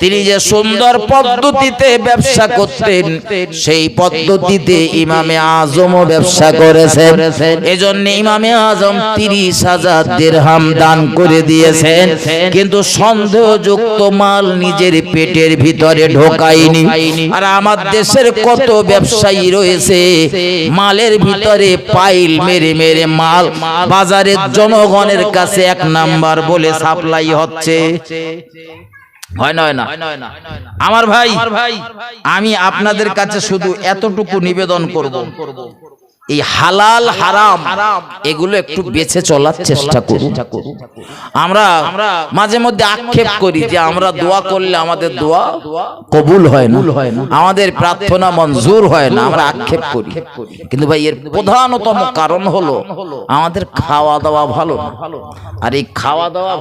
তিনি যে সুন্দর পদ্ধতিতে ব্যবসা করতেন সেই পদ্ধতিতে ইমামে আজমও ব্যবসা করেছেন। এজন্য ইমামে আজম 30,000 দিরহাম দান করে দিয়েছেন, কিন্তু সন্দেহযুক্ত মাল নিজের পেটের ভিতরে ঢোকায়নি। আর আমার দেশের কত ব্যবসায়ী রয়েছে মালের ভিতরে পাইল মেরে মেরে মাল বাজারের জনগণের কাছে 1 নাম্বার বলে সাপ্লাই হচ্ছে। হয় না আমার ভাই, আমি আপনাদের কাছে শুধু এতটুকু নিবেদন করব, এই হালাল হারাম এগুলো একটু বেছে চলার চেষ্টা করুন। আমরা মাঝে মধ্যে আক্ষেপ করি যে আমরা দোয়া করলে আমাদের দোয়া কবুল হয় না, আমাদের প্রার্থনা মঞ্জুর হয় না, আমরা আক্ষেপ করি। কিন্তু ভাই এর প্রধানতম কারণ হলো আমাদের খাওয়া দাওয়া ভালো না। আর এই খাওয়া দাওয়া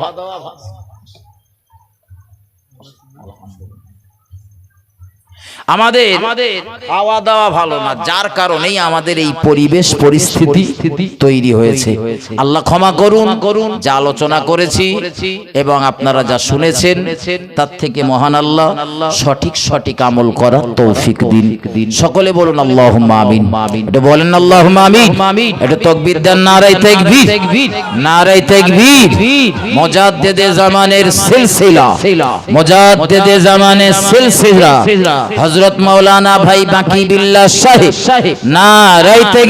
আমাদের খাওয়া দাওয়া ভালো না, যার কারণেই আমাদের এই পরিবেশ পরিস্থিতি তৈরি হয়েছে। আল্লাহ ক্ষমা করুন, যা আলোচনা করেছি এবং আপনারা যা শুনেছেন তার থেকে মহান আল্লাহ সঠিক আমল করার তৌফিক দিন। সকলে বলুন আল্লাহুম্মা আমিন। এটা বলেন আল্লাহুম্মা আমিন। এটা তাকবীর দেন, নারায়ে তাকবীর, নারায়ে তাকবীর। মুজাদ্দিদে জামানের সিলসিলা, মুজাদ্দিদে জামানের সিলসিলা হযরত মাওলানা ভাই বাকি বিল্লাহ সাহেব, নারায়ে তাকবীর।